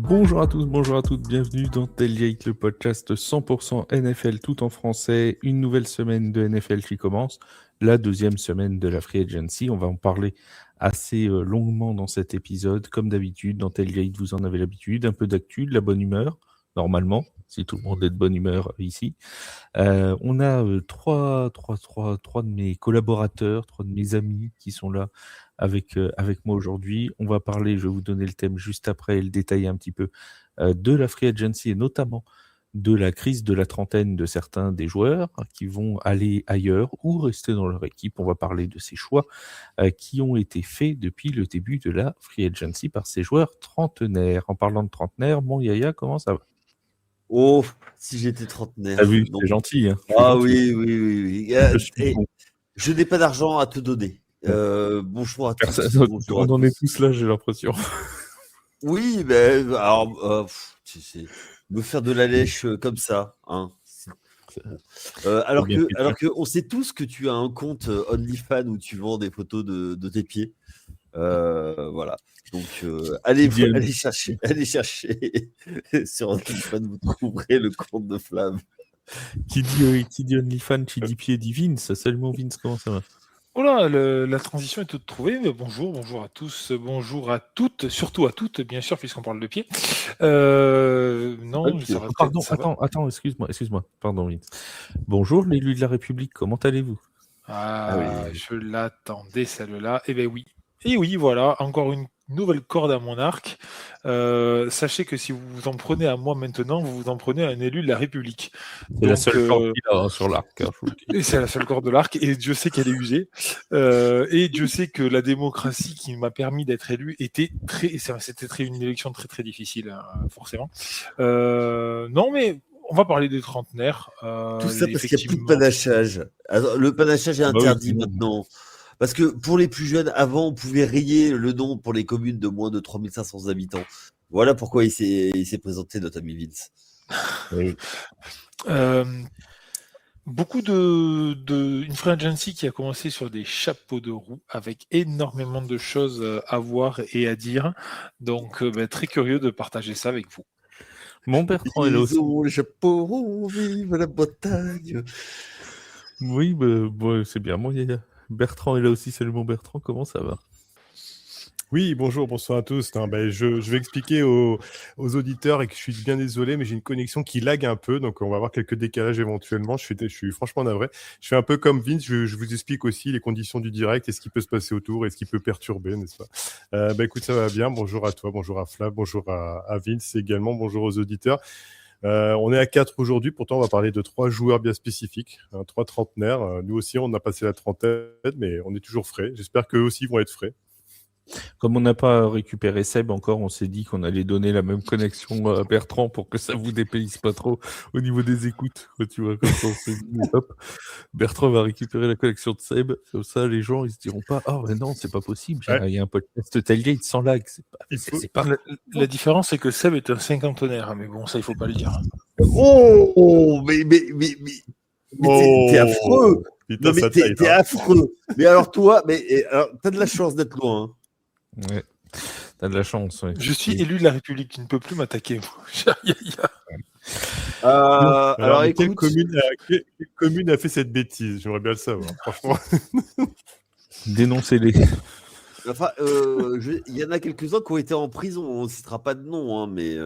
Bonjour à tous, bonjour à toutes, bienvenue dans Tailgate, le podcast 100% NFL tout en français. Une nouvelle semaine de NFL qui commence, la deuxième semaine de la Free Agency. On va en parler assez longuement dans cet épisode. Comme d'habitude, dans Tailgate, vous en avez l'habitude, un peu d'actu, de la bonne humeur, normalement, si tout le monde est de bonne humeur ici. On a trois de mes collaborateurs, trois de mes amis qui sont là avec moi aujourd'hui. On va parler, je vais vous donner le thème juste après et le détailler un petit peu, de la Free Agency et notamment de la crise de la trentaine de certains des joueurs qui vont aller ailleurs ou rester dans leur équipe. On va parler de ces choix qui ont été faits depuis le début de la Free Agency par ces joueurs trentenaires. En parlant de trentenaires, bon Yaya, comment ça va? Oh, si j'étais T'as trentenaire. vu, Non. c'est gentil, hein. C'est Ah gentil. oui. Je suis Et bon. je n'ai pas d'argent à te donner. Bonjour à tous. Bonjour à On en est tous. tous là, j'ai l'impression. Oui, mais alors, me faire de la lèche comme ça, hein. Bon. C'est bien fait. Alors que on sait tous que tu as un compte OnlyFans où tu vends des photos de tes pieds. Voilà. Donc, allez chercher sur OnlyFans, vous trouverez le compte de Flamme. Qui dit OnlyFans, qui dit pied dit Vince. Salut mon Vince, comment ça va? Oh là, la transition est toute trouvée, mais bonjour à tous, bonjour à toutes, surtout à toutes, bien sûr, puisqu'on parle de pied. Non, ça va Pardon, ça va. attends, excuse-moi, pardon Vince. Bonjour l'élu de la République, comment allez-vous? Ah oui. Je l'attendais, celle-là. Eh bien oui. Et oui, voilà, encore une nouvelle corde à mon arc. Sachez que si vous vous en prenez à moi maintenant, vous vous en prenez à un élu de la République. C'est la Donc, seule corde qu'il a sur l'arc, hein, je vous le dis. et c'est la seule corde de l'arc, et Dieu sait qu'elle est usée. Et Dieu sait que la démocratie qui m'a permis d'être élu c'était une élection très très difficile, hein, forcément. Non, mais on va parler des trentenaires. Tout ça parce qu'il n'y a plus de Effectivement. panachage. Alors, le panachage est Ah bah oui, interdit c'est bon. maintenant. Parce que pour les plus jeunes, avant, on pouvait rayer le nom pour les communes de moins de 3500 habitants. Voilà pourquoi il s'est présenté, notre ami Vince. Oui. Beaucoup une free agency qui a commencé sur des chapeaux de roue avec énormément de choses à voir et à dire. Donc, très curieux de partager ça avec vous. Mon Bertrand est là aussi. Ils ont les chapeaux, vive la Bretagne. Oui, bah, c'est bien, moi Bertrand est là aussi, salut mon Bertrand, comment ça va? Oui, bonsoir à tous. Je vais expliquer aux auditeurs et que je suis bien désolé, mais j'ai une connexion qui lag un peu, donc on va avoir quelques décalages éventuellement. Je suis franchement navré. Je fais un peu comme Vince, je vous explique aussi les conditions du direct et ce qui peut se passer autour et ce qui peut perturber, n'est-ce pas? Écoute, ça va bien. Bonjour à toi, bonjour à Flav, bonjour à Vince également, bonjour aux auditeurs. On est à 4 aujourd'hui, pourtant on va parler de 3 joueurs bien spécifiques, 3 trentenaires. Nous aussi, on a passé la trentaine, mais on est toujours frais. J'espère qu'eux aussi vont être frais. Comme on n'a pas récupéré Seb encore, on s'est dit qu'on allait donner la même connexion à Bertrand pour que ça vous dépayse pas trop au niveau des écoutes. Tu vois, comme ça, on s'est dit, hop, Bertrand va récupérer la connexion de Seb. Comme ça, les gens, ils se diront pas, ah, mais non, c'est pas possible. Ouais. Il y a un podcast Tailgate sans lag. Il faut- C'est pas... La différence, c'est que Seb est un cinquantenaire, hein, mais bon, ça, il faut pas le dire. Oh, mais t'es affreux. Putain, Non, mais ça t'es taille, hein. affreux. Mais alors toi, alors, t'as de la chance d'être loin. Hein. Ouais. T'as de la chance. Ouais. Je suis élu de la République, tu ne peux plus m'attaquer. Alors Mais écoute, quelle commune a fait cette bêtise? J'aimerais bien le savoir, franchement. Dénoncez-les. enfin, il y en a quelques-uns qui ont été en prison. On ne citera pas de nom, hein, mais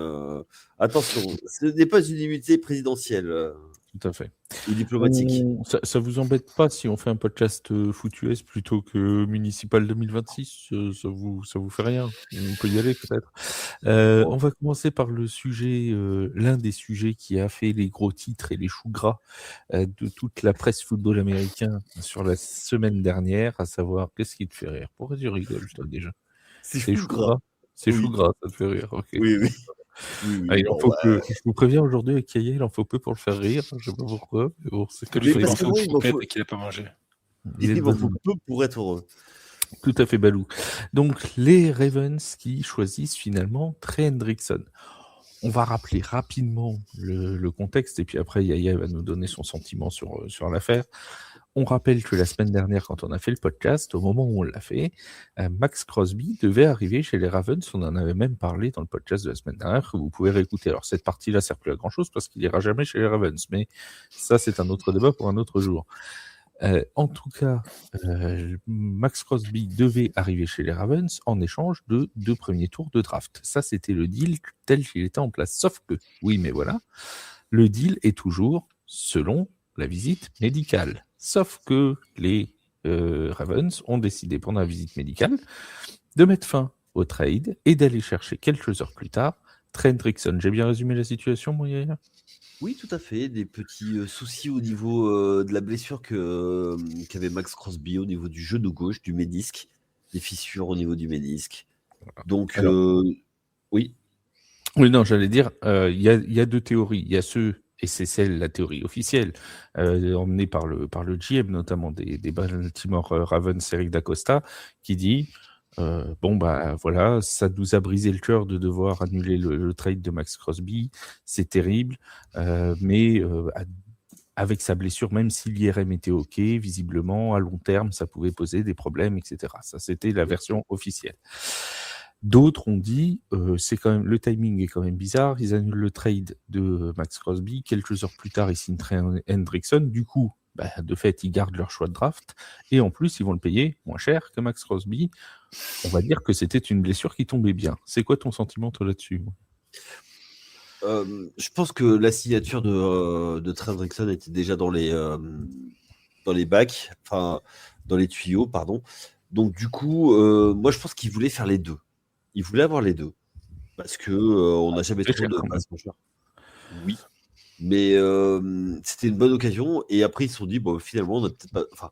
attention, ce n'est pas une immunité présidentielle Tout à fait. ou diplomatique. Ça vous embête pas si on fait un podcast foutuesse plutôt que municipal 2026 ça vous fait rien? On peut y aller peut-être. On va commencer par le sujet, l'un des sujets qui a fait les gros titres et les choux gras de toute la presse football américain sur la semaine dernière, à savoir, qu'est-ce qui te fait rire? Pourquoi tu rigoles, toi, déjà? C'est C'est chou choux gras. gras? C'est Oui. chou gras, ça te fait rire, ok. Oui. Ah, Bon, je vous préviens aujourd'hui avec Kaya, il en faut peu pour le faire rire. Je sais pas pourquoi, mais bon, c'est Que comme lui, ça. il parce pense que aux moi, il m'en chouquettes faut- et qu'il n'a pas mangé. Il est il m'en balou. faut peu pour être heureux. Tout à fait balou. Donc, les Ravens qui choisissent finalement Trey Hendrickson. On va rappeler rapidement le contexte et puis après Yaya va nous donner son sentiment sur l'affaire. On rappelle que la semaine dernière, quand on a fait le podcast, au moment où on l'a fait, Max Crosby devait arriver chez les Ravens. On en avait même parlé dans le podcast de la semaine dernière, que vous pouvez réécouter. Alors, cette partie-là sert plus à grand-chose parce qu'il ira jamais chez les Ravens. Mais ça, c'est un autre débat pour un autre jour. En tout cas, Max Crosby devait arriver chez les Ravens en échange de 2 premiers tours de draft. Ça, c'était le deal tel qu'il était en place. Sauf que, oui, mais voilà, le deal est toujours selon la visite médicale. Sauf que les Ravens ont décidé pendant la visite médicale de mettre fin au trade et d'aller chercher quelques heures plus tard Trent Rickson. J'ai bien résumé la situation, moi, Yaya ? Oui, tout à fait. Des petits soucis au niveau de la blessure qu'avait Max Crosby au niveau du genou gauche, du ménisque, des fissures au niveau du ménisque. Donc, Alors, oui. Oui, non, j'allais dire, il y a 2 théories. Il y a ceux, et c'est la théorie officielle, emmenée par le GM, notamment des Baltimore Ravens, Eric D'Acosta, qui dit bon, bah voilà, ça nous a brisé le cœur de devoir annuler le trade de Max Crosby, c'est terrible, mais avec sa blessure, même si l'IRM était OK, visiblement, à long terme, ça pouvait poser des problèmes, etc. Ça, c'était la version officielle. D'autres ont dit, c'est quand même, le timing est quand même bizarre. Ils annulent le trade de Max Crosby. Quelques heures plus tard, ils signent Trent Hendrickson. Du coup, de fait, ils gardent leur choix de draft. Et en plus, ils vont le payer moins cher que Max Crosby. On va dire que c'était une blessure qui tombait bien. C'est quoi ton sentiment, toi, là-dessus ? Je pense que la signature de Trent Hendrickson était déjà dans les bacs, enfin, dans les tuyaux, pardon. Donc, du coup, moi, je pense qu'il voulait faire les deux. Il voulait avoir les deux. Parce que on n'a jamais trop de passe cher. Oui. Mais c'était une bonne occasion. Et après, ils se sont dit, bon, finalement, on a peut-être pas. Enfin,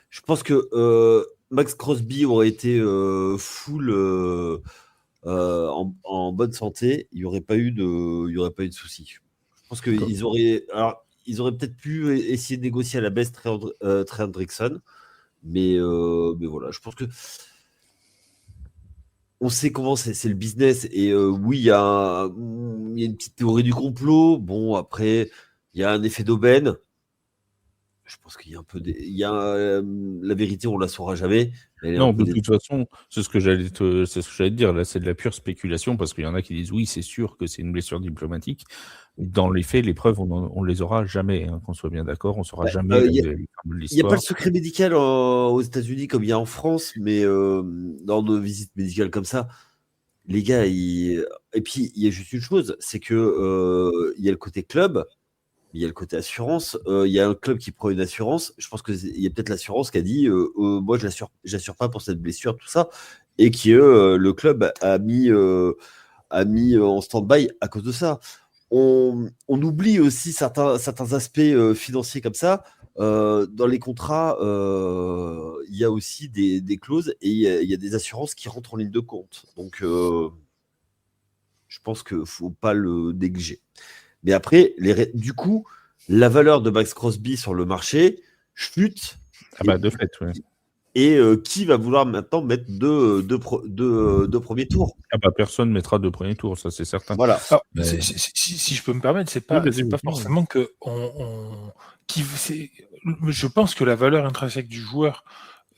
je pense que Max Crosby aurait été full en bonne santé. Il n'y aurait pas eu de soucis. Je pense qu'ils auraient. Alors, ils auraient peut-être pu essayer de négocier à la baisse Trent Hendrickson. Mais voilà, je pense que. On sait comment c'est le business. Et oui, il y a une petite théorie du complot. Bon, après, il y a un effet d'aubaine. Je pense qu'il y a un peu la vérité, on la saura jamais. Non, de toute façon, c'est ce que j'allais te dire. Là, c'est de la pure spéculation parce qu'il y en a qui disent oui, c'est sûr que c'est une blessure diplomatique. Dans les faits, les preuves, on les aura jamais. Hein, qu'on soit bien d'accord, on saura jamais Il n'y a pas le secret médical aux États-Unis comme il y a en France, mais dans nos visites médicales comme ça, les gars, et puis il y a juste une chose, c'est que il y a le côté club. Il y a le côté assurance. Il y a un club qui prend une assurance. Je pense qu'il y a peut-être l'assurance qui a dit moi, je l'assure pas pour cette blessure, tout ça. Et le club a mis en stand-by à cause de ça. On oublie aussi certains aspects financiers comme ça. Dans les contrats, il y a aussi des clauses et il y a des assurances qui rentrent en ligne de compte. Donc, je pense qu'il ne faut pas le négliger. Mais après, du coup, la valeur de Max Crosby sur le marché chute. De fait, oui. Et qui va vouloir maintenant mettre deux premiers tours ? Personne ne mettra 2 premiers tours, ça c'est certain. Voilà. Alors, si je peux me permettre, c'est pas forcément que je pense que la valeur intrinsèque du joueur,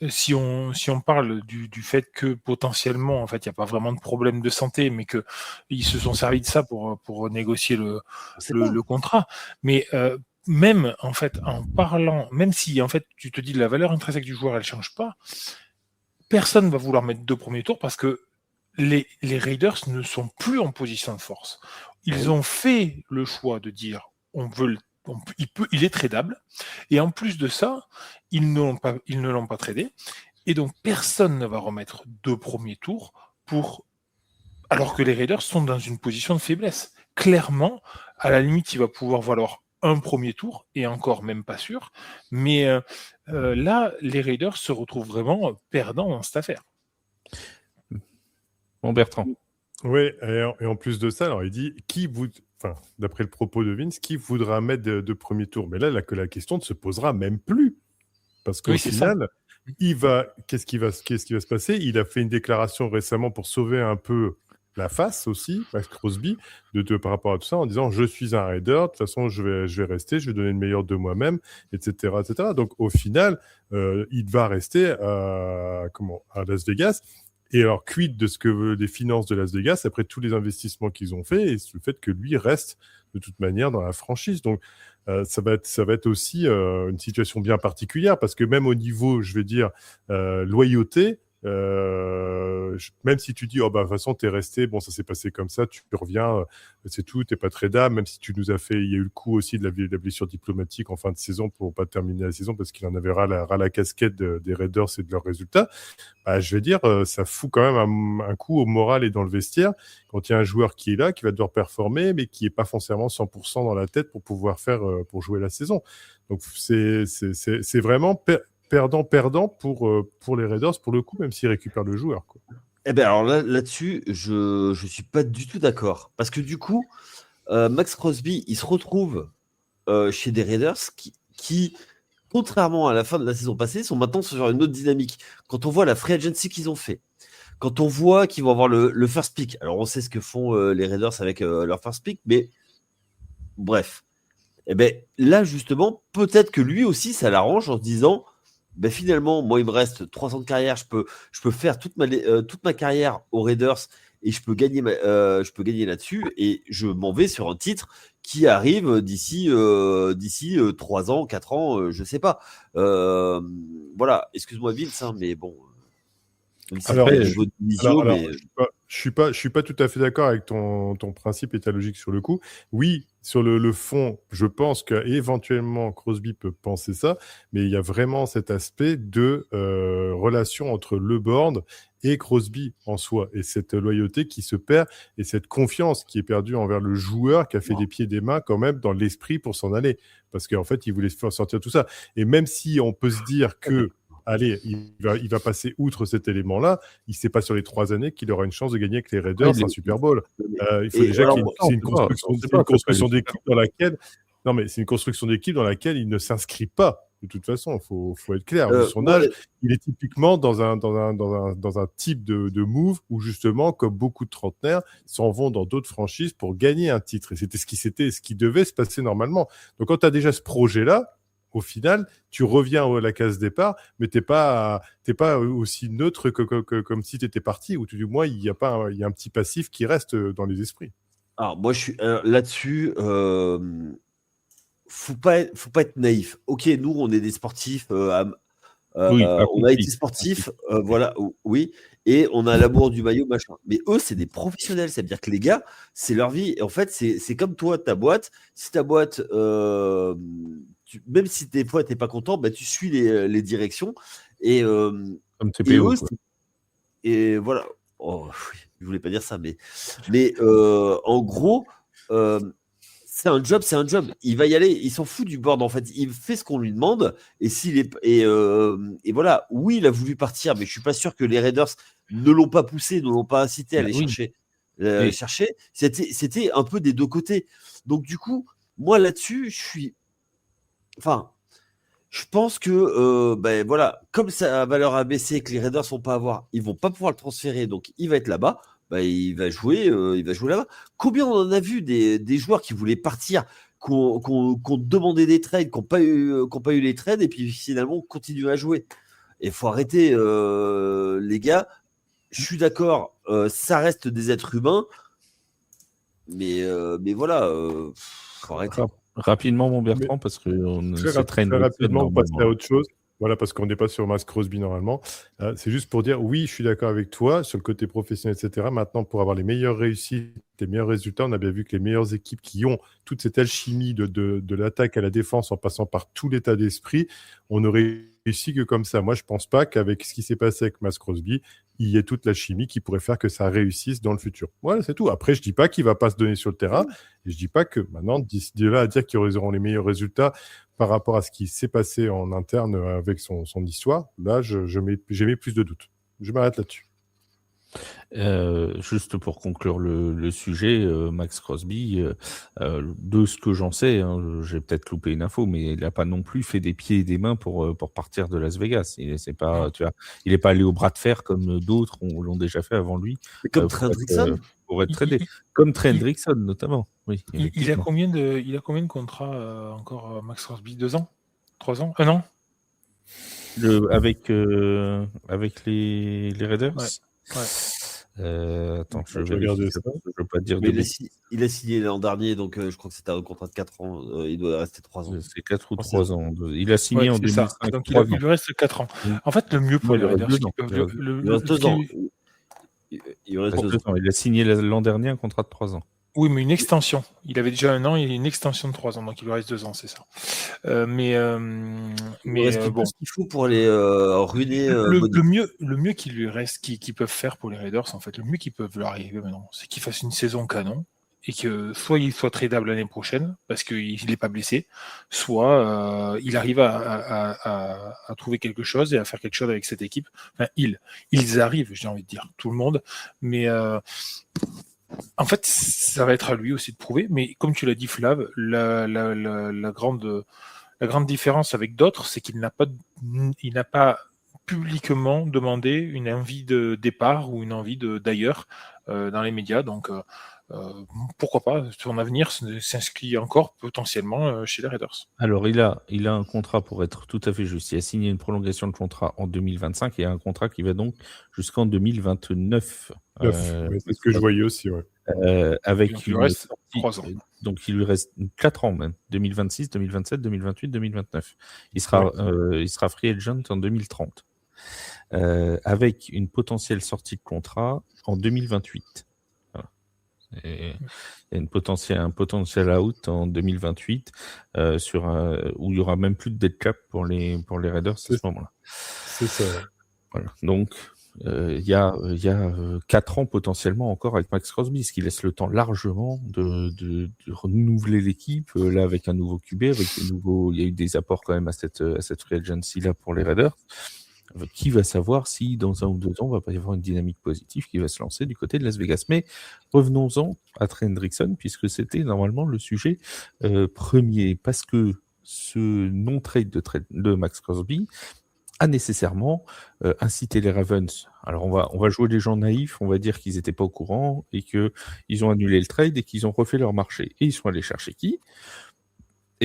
si on parle du fait que potentiellement, en fait, il n'y a pas vraiment de problème de santé, mais que ils se sont servis de ça pour négocier le contrat. Mais même en fait, en parlant, même si en fait tu te dis la valeur intrinsèque du joueur, elle change pas, personne va vouloir mettre 2 premiers tours parce que les Raiders ne sont plus en position de force. Ils ont fait le choix de dire il est tradable, et en plus de ça, ils ne l'ont pas tradé, et donc personne ne va remettre 2 premiers tours alors que les Raiders sont dans une position de faiblesse. Clairement, à la limite, il va pouvoir valoir un premier tour, et encore même pas sûr, mais là, les Raiders se retrouvent vraiment perdants dans cette affaire. Bon, Bertrand. Oui, et en plus de ça, alors il dit d'après le propos de Vince, qui voudra mettre de premier tour ? Mais là, la question ne se posera même plus. Parce qu'au final, qu'est-ce qui va se passer ? Il a fait une déclaration récemment pour sauver un peu la face aussi, Max Crosby, par rapport à tout ça, en disant je suis un Raider, de toute façon je vais rester, je vais donner le meilleur de moi-même, etc., etc. Donc au final, il va rester à Las Vegas. Et alors, quid de ce que les finances de Las Vegas après tous les investissements qu'ils ont fait et le fait que lui reste de toute manière dans la franchise. Donc, ça va être aussi une situation bien particulière parce que même au niveau, je vais dire, loyauté, même si tu dis de toute façon t'es resté, bon ça s'est passé comme ça, tu reviens, c'est tout, t'es pas très d'âme, même si tu nous as fait, il y a eu le coup aussi de la blessure diplomatique en fin de saison pour pas terminer la saison parce qu'il en avait ras la casquette des Raiders et de leurs résultats. Je vais dire, ça fout quand même un coup au moral et dans le vestiaire quand il y a un joueur qui est là, qui va devoir performer, mais qui est pas forcément 100% dans la tête pour pouvoir pour jouer la saison. Donc c'est vraiment perdant pour les Raiders, pour le coup, même s'ils récupèrent le joueur, quoi. Eh ben alors là-dessus, je suis pas du tout d'accord. Parce que du coup, Max Crosby, il se retrouve chez des Raiders qui, contrairement à la fin de la saison passée, sont maintenant sur une autre dynamique. Quand on voit la free agency qu'ils ont fait, quand on voit qu'ils vont avoir le first pick, alors on sait ce que font les Raiders avec leur first pick, mais bref. Eh ben là, justement, peut-être que lui aussi, ça l'arrange en se disant finalement, moi, il me reste 3 ans de carrière, je peux faire toute ma carrière aux Raiders et je peux gagner là-dessus et je m'en vais sur un titre qui arrive d'ici 3 ans, 4 ans, je sais pas. Voilà, excuse-moi Vince, mais bon. Alors, je suis pas tout à fait d'accord avec ton principe et ta logique sur le coup. Oui, sur le fond, je pense qu'éventuellement Crosby peut penser ça, mais il y a vraiment cet aspect de relation entre le board et Crosby en soi, et cette loyauté qui se perd, et cette confiance qui est perdue envers le joueur qui a fait des pieds et des mains quand même dans l'esprit pour s'en aller, parce qu'en fait, il voulait faire sortir tout ça. Et même si on peut se dire que allez, il va passer outre cet élément-là. Il ne sait pas sur les 3 années qu'il aura une chance de gagner avec les Raiders un Super Bowl. Il faut déjà qu'il y ait une construction d'équipe dans laquelle... Non, mais c'est une construction d'équipe dans laquelle il ne s'inscrit pas. De toute façon, il faut être clair. De son âge, il est typiquement dans un type de move où justement, comme beaucoup de trentenaires, s'en vont dans d'autres franchises pour gagner un titre. Et c'était ce qui devait se passer normalement. Donc, quand tu as déjà ce projet-là, au final, tu reviens à la case départ, mais t'es pas aussi neutre que comme si tu étais parti, ou tout du moins, il y a un petit passif qui reste dans les esprits. Alors, moi, je suis là-dessus. Faut pas être naïf. Ok, nous, on est des sportifs. On a été sportifs, voilà, oui, et on a l'amour du maillot, machin. Mais eux, c'est des professionnels, c'est-à-dire que les gars, c'est leur vie. Et en fait, c'est comme toi, ta boîte. Si ta boîte, même si des fois, tu n'es pas content, tu suis les directions. Et, comme TPO, et voilà. Oh, oui, je voulais pas dire ça, mais en gros, c'est un job. Il va y aller. Il s'en fout du board en fait. Il fait ce qu'on lui demande. Et et voilà. Oui, il a voulu partir, mais je suis pas sûr que les Raiders ne l'ont pas poussé, ne l'ont pas incité à aller chercher. C'était un peu des deux côtés. Donc du coup, moi là-dessus, je pense que voilà, comme sa valeur a baissé et que les Raiders ils vont pas pouvoir le transférer, donc il va être là-bas. Il va jouer là-bas. Combien on en a vu des joueurs qui voulaient partir, qui ont demandé des trades, qui n'ont pas eu les trades, et puis finalement continuent à jouer. Il faut arrêter, les gars. Je suis d'accord, ça reste des êtres humains, mais voilà, faut arrêter. Rapidement, mon Bertrand, parce que très rapidement, on passe à autre chose. Voilà, parce qu'on n'est pas sur Max Crosby normalement. C'est juste pour dire, oui, je suis d'accord avec toi sur le côté professionnel, etc. Maintenant, pour avoir les meilleures réussites, les meilleurs résultats, on a bien vu que les meilleures équipes qui ont toute cette alchimie de l'attaque à la défense en passant par tout l'état d'esprit, on ne réussit que comme ça. Moi, je ne pense pas qu'avec ce qui s'est passé avec Max Crosby, il y ait toute la chimie qui pourrait faire que ça réussisse dans le futur. Voilà, c'est tout. Après, je ne dis pas qu'il ne va pas se donner sur le terrain. Et je ne dis pas que maintenant, de là à dire qu'ils auront les meilleurs résultats par rapport à ce qui s'est passé en interne avec son histoire, là, j'ai mis plus de doutes. Je m'arrête là-dessus. Juste pour conclure le sujet, Max Crosby, de ce que j'en sais, j'ai peut-être loupé une info, mais il n'a pas non plus fait des pieds et des mains pour partir de Las Vegas. Il n'est pas allé au bras de fer comme d'autres l'ont déjà fait avant lui. Comme Trent Richardson. pourrait être aidé. Comme Trey Hendrickson, notamment. Oui, il a combien de contrats encore, Max Crosby? 2 ans? 3 ans? 1 an? Avec les Raiders. Ouais. Attends, je vais vais regarder ça. Je veux pas dire Mais de il a signé l'an dernier, donc je crois que c'était un contrat de 4 ans. Il doit rester 3 ans. C'est 4 ou 3 ans. Il a signé en c'est ça. 2005. Donc il lui reste 4 ans. En fait, le mieux pour les Raiders, Il reste 2 ans. Il reste 2 ans. Il a signé l'an dernier un contrat de 3 ans. Oui, mais une extension. Il avait déjà 1 an, il y a une extension de 3 ans, donc il lui reste 2 ans, c'est ça. Mais bon, ce qu'il faut pour aller ruiner. Le mieux qu'il lui reste, qu'ils peuvent faire pour les Raiders, en fait, le mieux qu'ils peuvent leur arriver maintenant, c'est qu'ils fassent une saison canon et que soit il soit tradable l'année prochaine parce qu'il n'est pas blessé, soit il arrive à trouver quelque chose et à faire quelque chose avec cette équipe. Enfin, ils arrivent, j'ai envie de dire, tout le monde, mais en fait, ça va être à lui aussi de prouver, mais comme tu l'as dit, Flav, la grande différence avec d'autres, c'est qu'il n'a pas publiquement demandé une envie de départ ou une envie d'ailleurs dans les médias. Donc, pourquoi pas, son avenir s'inscrit encore potentiellement chez les Raiders. Alors, il a un contrat, pour être tout à fait juste. Il a signé une prolongation de contrat en 2025 et un contrat qui va donc jusqu'en 2029. C'est ce que je voyais aussi, ouais. Avec donc, il lui reste 3 ans. Donc, il lui reste 4 ans même. 2026, 2027, 2028, 2029. Il sera free agent en 2030. Avec une potentielle sortie de contrat en 2028. Voilà. Et un potentiel out en 2028 où il n'y aura même plus de dead cap pour les Raiders à ce moment-là. C'est ça. Voilà. Donc, il y a 4 ans potentiellement encore avec Max Crosby, ce qui laisse le temps largement de renouveler l'équipe. Là, avec un nouveau QB, il y a eu des apports quand même à cette free agency là pour les Raiders. Qui va savoir si dans 1 ou 2 ans, il va pas y avoir une dynamique positive qui va se lancer du côté de Las Vegas. Mais revenons-en à Trey Hendrickson, puisque c'était normalement le sujet premier, parce que ce non-trade de Max Crosby a nécessairement incité les Ravens. Alors on va jouer les gens naïfs, on va dire qu'ils n'étaient pas au courant et qu'ils ont annulé le trade et qu'ils ont refait leur marché. Et ils sont allés chercher qui ?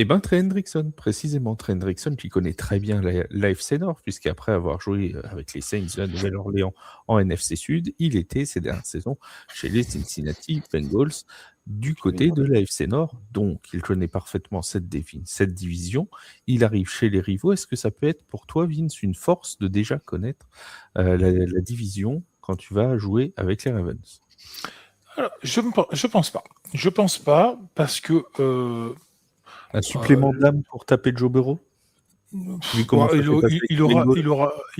Eh bien, Trey Hendrickson, précisément. Trey Hendrickson qui connaît très bien l'AFC Nord, puisqu'après avoir joué avec les Saints de la Nouvelle-Orléans en NFC Sud, il était ces dernières saisons chez les Cincinnati Bengals du côté de l'AFC Nord. Donc, il connaît parfaitement cette division. Il arrive chez les rivaux. Est-ce que ça peut être pour toi, Vince, une force de déjà connaître la division quand tu vas jouer avec les Ravens ? Alors, je pense pas. Je pense pas parce que un supplément d'âme pour taper Joe Burrow ? Il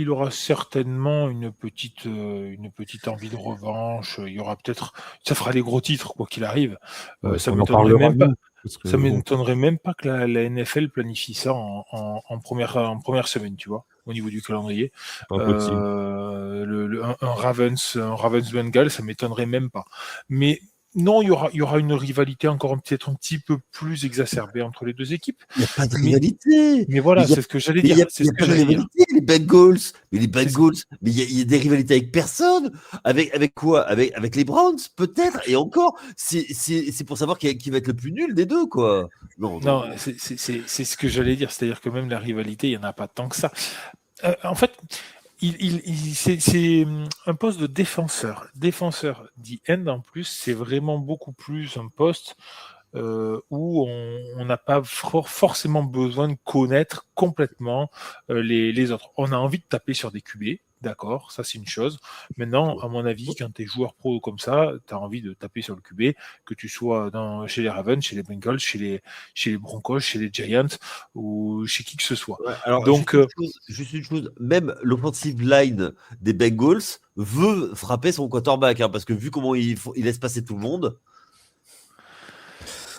aura certainement une petite envie de revanche. Il y aura peut-être, ça fera des gros titres quoi qu'il arrive. Ça m'étonnerait même pas que la NFL planifie ça en première semaine, tu vois, au niveau du calendrier. Un Ravens Bengal, ça m'étonnerait même pas. Mais non, il y aura une rivalité encore peut-être un petit peu plus exacerbée entre les deux équipes. Il n'y a pas de rivalité. Mais voilà, c'est ce que j'allais dire. Il y a pas de rivalité, les Bengals. Mais il y a des rivalités avec personne. Avec quoi ? Avec les Browns, peut-être. Et encore, c'est pour savoir qui va être le plus nul des deux, quoi. Non, c'est ce que j'allais dire. C'est-à-dire que même la rivalité, il n'y en a pas tant que ça. En fait, c'est un poste de défenseur. Défenseur D-end en plus, c'est vraiment beaucoup plus un poste où on n'a pas forcément besoin de connaître complètement les autres. On a envie de taper sur des QB, d'accord, ça c'est une chose. Maintenant, à mon avis, quand tu es joueur pro comme ça, tu as envie de taper sur le QB, que tu sois chez les Ravens, chez les Bengals, chez les Broncos, chez les Giants ou chez qui que ce soit. Ouais, alors, donc, juste une chose, même l'offensive line des Bengals veut frapper son quarterback, parce que vu comment il laisse passer tout le monde.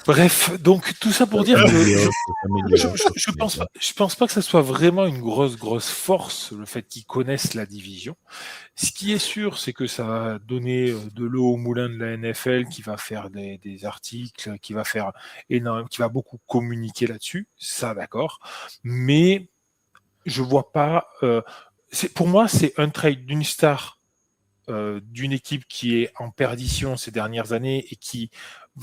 Bref, donc tout ça pour dire que je pense pas que ça soit vraiment une grosse force, le fait qu'ils connaissent la division. Ce qui est sûr, c'est que ça va donner de l'eau au moulin de la NFL, qui va faire des articles, qui va beaucoup communiquer là-dessus, ça d'accord. Mais je vois pas. Pour moi, c'est un trade d'une star d'une équipe qui est en perdition ces dernières années et qui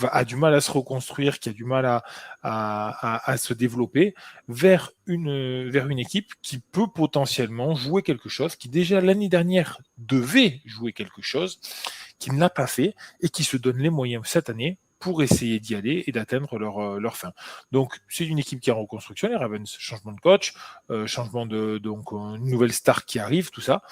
a du mal à se reconstruire, qui a du mal à se développer, vers une équipe qui peut potentiellement jouer quelque chose, qui déjà l'année dernière devait jouer quelque chose, qui ne l'a pas fait et qui se donne les moyens cette année pour essayer d'y aller et d'atteindre leur fin. Donc, c'est une équipe qui est en reconstruction, les Ravens, changement de coach, changement donc une nouvelle star qui arrive, tout ça.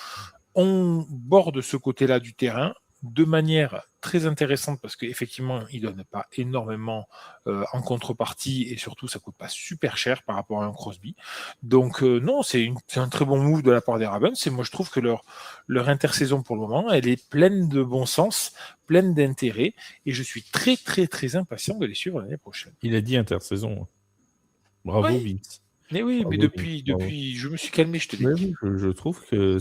On borde ce côté-là du terrain de manière très intéressante parce qu'effectivement, il ne donne pas énormément en contrepartie et surtout, ça ne coûte pas super cher par rapport à un Crosby. Donc, non, c'est un très bon move de la part des Ravens et moi, je trouve que leur intersaison pour le moment, elle est pleine de bon sens, pleine d'intérêt et je suis très, très, très impatient de les suivre l'année prochaine. Il a dit intersaison. Bravo, Oui. Vince. Mais oui, Bravo, mais Vince, depuis, je me suis calmé, je te dis. oui, je trouve que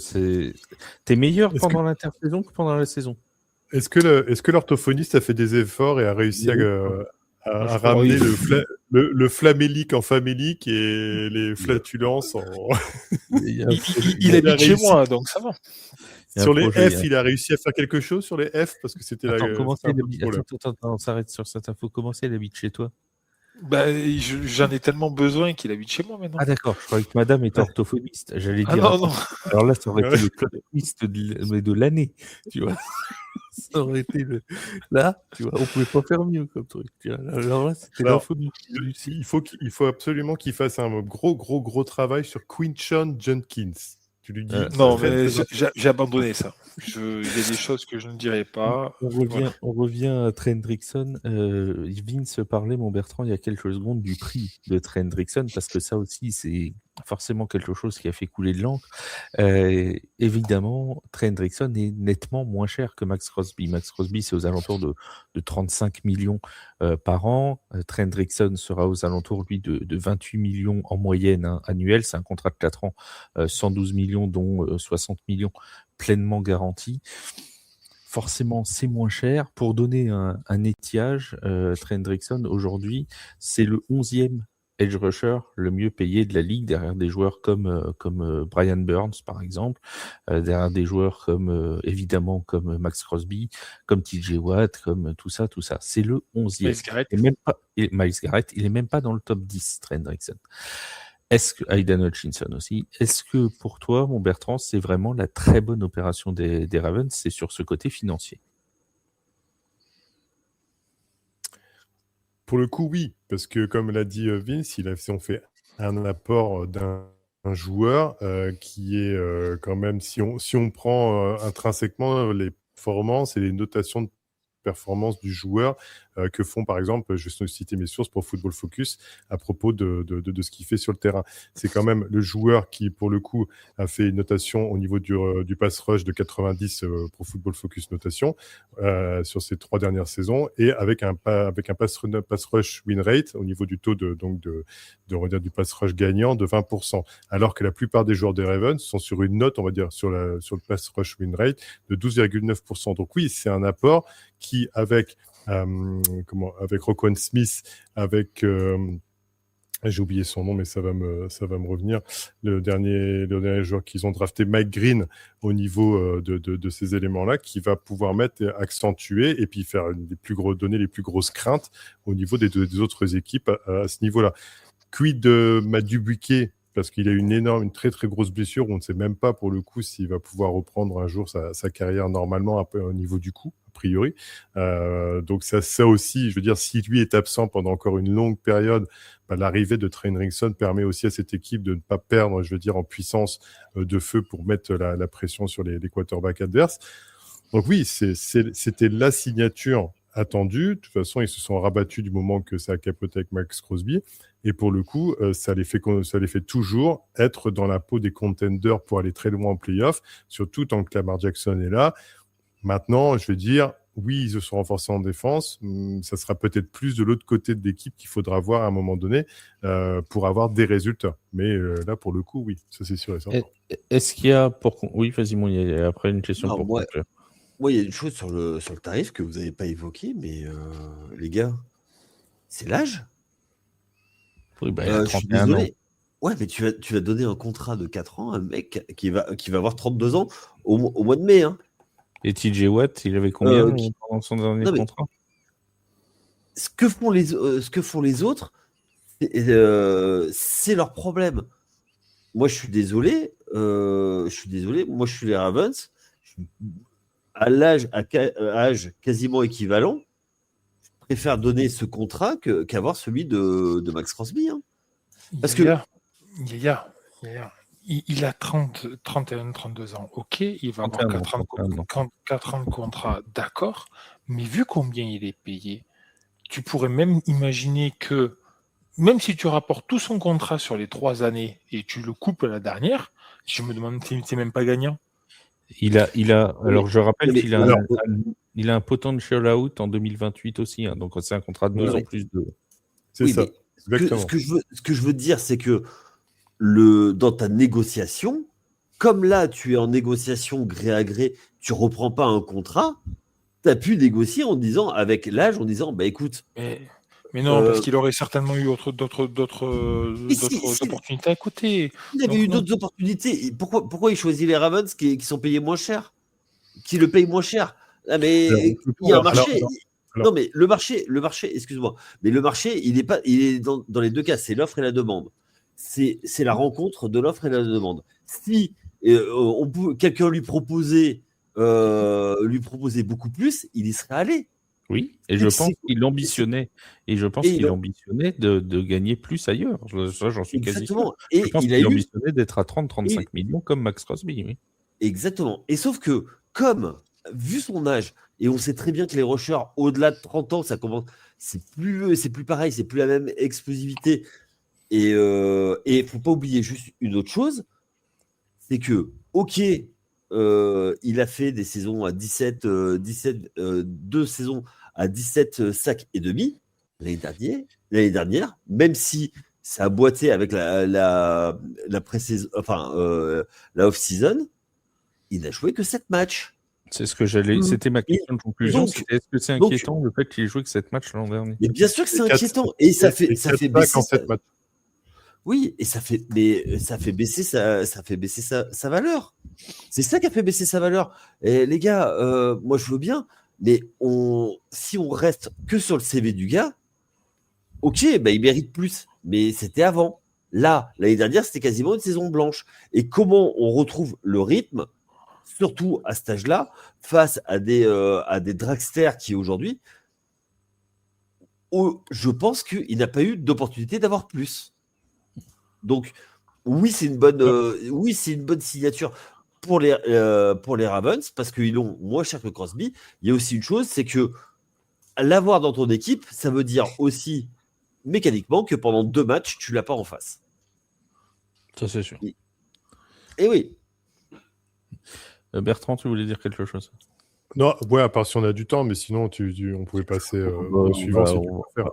t'es meilleur pendant l'intersaison que pendant la saison. Est-ce que l'orthophoniste a fait des efforts et a réussi à ramener le flamélique en famélique et les flatulences en... Il habite chez moi, donc ça va. Sur les F, il a réussi à faire quelque chose sur les F parce que c'était Attends, on s'arrête sur cette info. Comment c'est, il habite chez toi? Bah, j'en ai tellement besoin qu'il habite chez moi maintenant. Ah d'accord, je croyais que madame était orthophoniste. J'allais dire. Non. Alors là, ça aurait été le orthophoniste de l'année, tu vois. Ça aurait été là, tu vois, on pouvait pas faire mieux comme truc. Alors là, c'était l'info du il faut absolument qu'il fasse un gros travail sur Quinchon Jenkins. Tu lui dis. Non, mais j'ai abandonné ça. Il y a des choses que je ne dirais pas. On revient à Trendrickson. Vince parlait, mon Bertrand, il y a quelques secondes du prix de Trendrickson, parce que ça aussi, c'est forcément quelque chose qui a fait couler de l'encre. Évidemment, Trendrickson est nettement moins cher que Max Crosby. Max Crosby, c'est aux alentours de 35 millions par an. Trendrickson sera aux alentours, lui, de 28 millions en moyenne annuelle. C'est un contrat de 4 ans, 112 millions, dont 60 millions pleinement garantis. Forcément, c'est moins cher. Pour donner un étiage, Trendrickson, aujourd'hui, c'est le 11e edge rusher le mieux payé de la ligue, derrière des joueurs comme Brian Burns, par exemple, derrière des joueurs évidemment, comme Max Crosby, comme TJ Watt, comme tout ça. C'est le 11e. Miles Garrett, il est même pas dans le top 10, Trendrickson. Est-ce que Aidan Hutchinson aussi, est-ce que pour toi, mon Bertrand, c'est vraiment la très bonne opération des Ravens, c'est sur ce côté financier? Pour le coup, oui, parce que comme l'a dit Vince, on fait un apport d'un joueur qui est quand même, si on prend intrinsèquement les performances et les notations de performance du joueur que font, par exemple, je vais citer mes sources pour Football Focus à propos de ce qu'il fait sur le terrain. C'est quand même le joueur qui, pour le coup, a fait une notation au niveau du pass rush de 90 pour Football Focus notation sur ces 3 dernières saisons, et avec un pass rush win rate au niveau du taux on va dire, du pass rush gagnant de 20%, alors que la plupart des joueurs des Ravens sont sur une note, on va dire, sur le pass rush win rate de 12,9%. Donc oui, c'est un apport qui, avec Roquan Smith, avec j'ai oublié son nom, mais ça va me revenir. Le dernier joueur qu'ils ont drafté, Mike Green, au niveau de ces éléments-là, qui va pouvoir accentuer et puis donner les plus grosses craintes au niveau des autres équipes à ce niveau-là. Quid de Matt Dubuquet, parce qu'il a une très très grosse blessure, on ne sait même pas pour le coup s'il va pouvoir reprendre un jour sa carrière normalement un peu au niveau du coup, a priori. Donc ça aussi, je veux dire, si lui est absent pendant encore une longue période, l'arrivée de Trendrickson permet aussi à cette équipe de ne pas perdre, je veux dire, en puissance de feu pour mettre la pression sur les quarterbacks adverses. Donc oui, c'était la signature attendue. De toute façon, ils se sont rabattus du moment que ça a capoté avec Max Crosby. Et pour le coup, ça les fait toujours être dans la peau des contenders pour aller très loin en playoff, surtout tant que Lamar Jackson est là. Maintenant, je vais dire, oui, ils se sont renforcés en défense. Ça sera peut-être plus de l'autre côté de l'équipe qu'il faudra voir à un moment donné pour avoir des résultats. Mais là, pour le coup, oui, ça c'est sûr et certain. Est-ce qu'il y a Oui, vas-y, il y a après une question pour conclure. Moi, il y a une chose sur le tarif que vous n'avez pas évoqué, mais les gars, c'est l'âge. Oui, il a 31 ans. Ouais, mais tu vas donner un contrat de 4 ans à un mec qui va avoir 32 ans au mois de mai. Hein. Et TJ Watt, il avait combien qui- pendant son dernier Non, mais contrat? ce que font les autres, c'est leur problème. Moi, je suis désolé. Moi, je suis les Ravens. À âge quasiment équivalent, je préfère donner ce contrat qu'avoir celui de Max Crosby. Hein. Parce que Yaya, il a 31, 32 ans. Ok, il va avoir 4 ans de contrat, d'accord. Mais vu combien il est payé, tu pourrais même imaginer que, même si tu rapportes tout son contrat sur les 3 années et tu le coupes à la dernière, je me demande si c'est même pas gagnant. Alors je rappelle qu'il a, alors, il a un potential out en 2028 aussi, hein, donc c'est un contrat de 2 ans plus 2. C'est ça. Mais Exactement. ce que je veux dire, c'est que dans ta négociation, comme là, tu es en négociation gré à gré, tu reprends pas un contrat, tu as pu négocier en disant, avec l'âge, en disant, bah écoute. Mais non, parce qu'il aurait certainement eu d'autres opportunités à côté. Il avait eu d'autres opportunités. Pourquoi il choisit les Ravens qui sont payés moins cher, qui le payent moins cher? Ah, mais il y a un marché. Non, mais le marché, excuse-moi, mais le marché, il est dans les deux cas, c'est l'offre et la demande. C'est la rencontre de l'offre et de la demande. Si quelqu'un lui proposait beaucoup plus, il y serait allé. Oui, et je pense qu'il ambitionnait. Et je pense qu'il ambitionnait de gagner plus ailleurs. Ça, j'en suis quasi sûr. Je pense qu'il ambitionnait d'être à 30-35 millions comme Max Crosby. Oui. Exactement. Et sauf que, vu son âge, et on sait très bien que les rushers au-delà de 30 ans, ça commence, c'est plus pareil, c'est plus la même explosivité. Et il faut pas oublier juste une autre chose, c'est que, ok, il a fait des saisons à 2 saisons à 17 sacs et demi l'année dernière, même si ça a boité avec la pré-saison, la off-season, il n'a joué que 7 matchs. C'est ce que c'était ma question de conclusion. Est-ce que c'est inquiétant le fait qu'il ait joué que 7 matchs l'an dernier? Mais bien sûr que c'est inquiétant. Et ça fait baisser. Oui, et ça fait baisser sa valeur. C'est ça qui a fait baisser sa valeur. Et les gars, moi je veux bien, mais si on reste que sur le CV du gars, ok, bah, il mérite plus. Mais c'était avant. Là, l'année dernière, c'était quasiment une saison blanche. Et comment on retrouve le rythme, surtout à cet âge-là, face à des dragsters qui aujourd'hui, je pense qu'il n'a pas eu d'opportunité d'avoir plus. Donc, oui, c'est une bonne signature pour les Ravens parce qu'ils l'ont moins cher que Crosby. Il y a aussi une chose, c'est que l'avoir dans ton équipe, ça veut dire aussi mécaniquement que pendant 2 matchs, tu l'as pas en face. Ça, c'est sûr. Et oui. Bertrand, tu voulais dire quelque chose? Non, ouais, à part si on a du temps, mais sinon, on pouvait passer au suivant si tu préfères.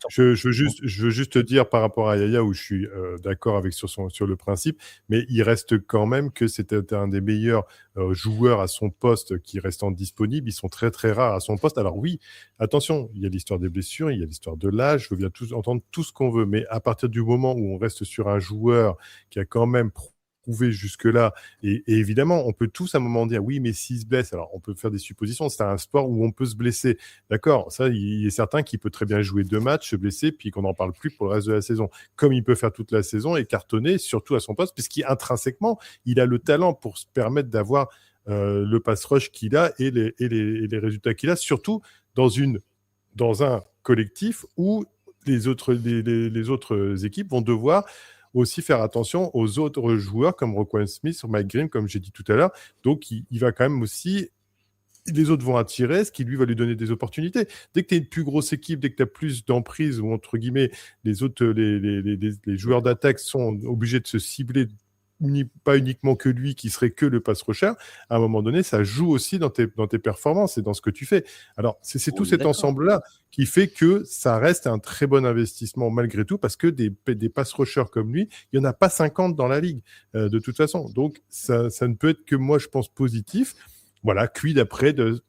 Je veux juste te dire par rapport à Yaya, où je suis d'accord avec sur le principe, mais il reste quand même que c'était un des meilleurs joueurs à son poste qui restant disponible. Ils sont très, très rares à son poste. Alors oui, attention, il y a l'histoire des blessures, il y a l'histoire de l'âge, je veux bien entendre tout ce qu'on veut, mais à partir du moment où on reste sur un joueur qui a quand même prouvé jusque-là, et évidemment, on peut tous à un moment dire oui, mais s'il se blesse, alors on peut faire des suppositions, c'est un sport où on peut se blesser, d'accord, ça, il est certain qu'il peut très bien jouer 2 matchs, se blesser, puis qu'on n'en parle plus pour le reste de la saison, comme il peut faire toute la saison et cartonner, surtout à son poste, puisqu'intrinsèquement, il a le talent pour se permettre d'avoir le pass rush qu'il a et les résultats qu'il a, surtout dans un collectif où les autres équipes vont devoir aussi faire attention aux autres joueurs comme Roquan Smith ou Mike Green, comme j'ai dit tout à l'heure. Donc, il va quand même aussi... Les autres vont attirer, ce qui lui va lui donner des opportunités. Dès que tu es une plus grosse équipe, dès que tu as plus d'emprise, ou entre guillemets, les joueurs d'attaque sont obligés de se cibler, pas uniquement que lui qui serait que le pass rusher, à un moment donné, ça joue aussi dans tes performances et dans ce que tu fais. Alors, c'est tout cet ensemble-là qui fait que ça reste un très bon investissement malgré tout, parce que des pass rushers comme lui, il n'y en a pas 50 dans la ligue, de toute façon. Donc, ça ne peut être que, moi, je pense, positif. Voilà, quid après de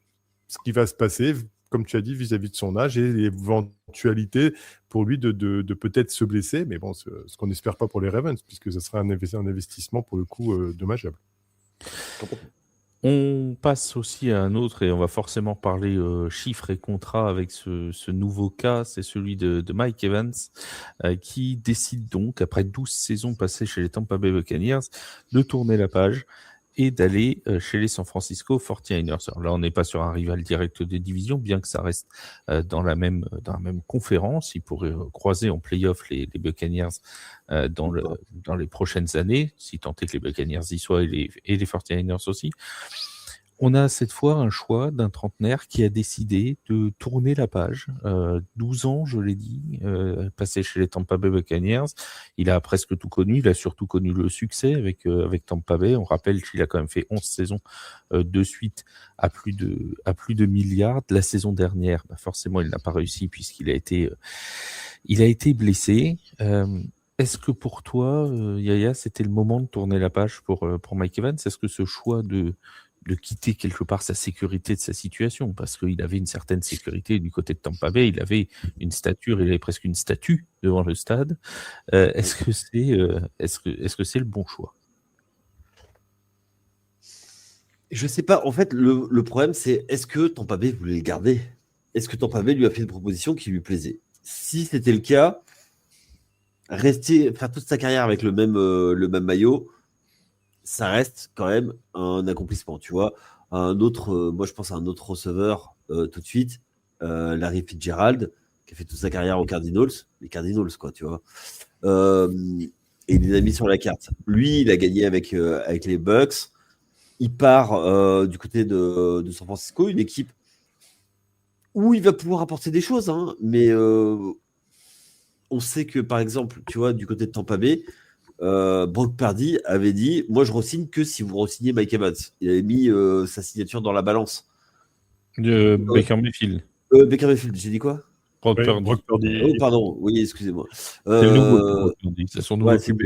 ce qui va se passer, comme tu as dit, vis-à-vis de son âge et l'éventualité pour lui de peut-être se blesser. Mais bon, ce qu'on n'espère pas pour les Ravens, puisque ce sera un investissement pour le coup dommageable. On passe aussi à un autre et on va forcément parler chiffres et contrats avec ce nouveau cas, c'est celui de Mike Evans, qui décide donc, après 12 saisons passées chez les Tampa Bay Buccaneers, de tourner la page et d'aller chez les San Francisco 49ers. Alors là, on n'est pas sur un rival direct de division, bien que ça reste dans la même conférence. Ils pourraient croiser en playoff les Buccaneers dans les prochaines années, si tant est que les Buccaneers y soient et les 49ers aussi. On a cette fois un choix d'un trentenaire qui a décidé de tourner la page. 12 ans, je l'ai dit, passé chez les Tampa Bay Buccaneers. Il a presque tout connu. Il a surtout connu le succès avec Tampa Bay. On rappelle qu'il a quand même fait 11 saisons de suite à plus de milliards. La saison dernière, forcément, il n'a pas réussi puisqu'il a été blessé. Est-ce que pour toi, Yaya, c'était le moment de tourner la page pour Mike Evans? Est-ce que ce choix de quitter quelque part sa sécurité de sa situation, parce qu'il avait une certaine sécurité du côté de Tampa Bay, il avait une stature, il avait presque une statue devant le stade. Est-ce que c'est le bon choix? Je sais pas. En fait, le problème, c'est est-ce que Tampa Bay voulait le garder? Est-ce que Tampa Bay lui a fait une proposition qui lui plaisait? Si c'était le cas, faire toute sa carrière avec le même maillot, ça reste quand même un accomplissement, tu vois. Moi, je pense à un autre receveur tout de suite, Larry Fitzgerald, qui a fait toute sa carrière aux Cardinals, les Cardinals, quoi, tu vois. Et il les a mis sur la carte. Lui, il a gagné avec les Bucks. Il part du côté de San Francisco, une équipe où il va pouvoir apporter des choses, hein, mais on sait que, par exemple, tu vois, du côté de Tampa Bay, Brock Purdy avait dit « Moi, je re-signe que si vous re-signez Mike Evans ». Il avait mis sa signature dans la balance. Baker Mayfield. Baker Mayfield, j'ai dit quoi? Brock Purdy. Oh, pardon, oui, excusez-moi. C'est le nouveau Brock Purdy, c'est son nouveau QB.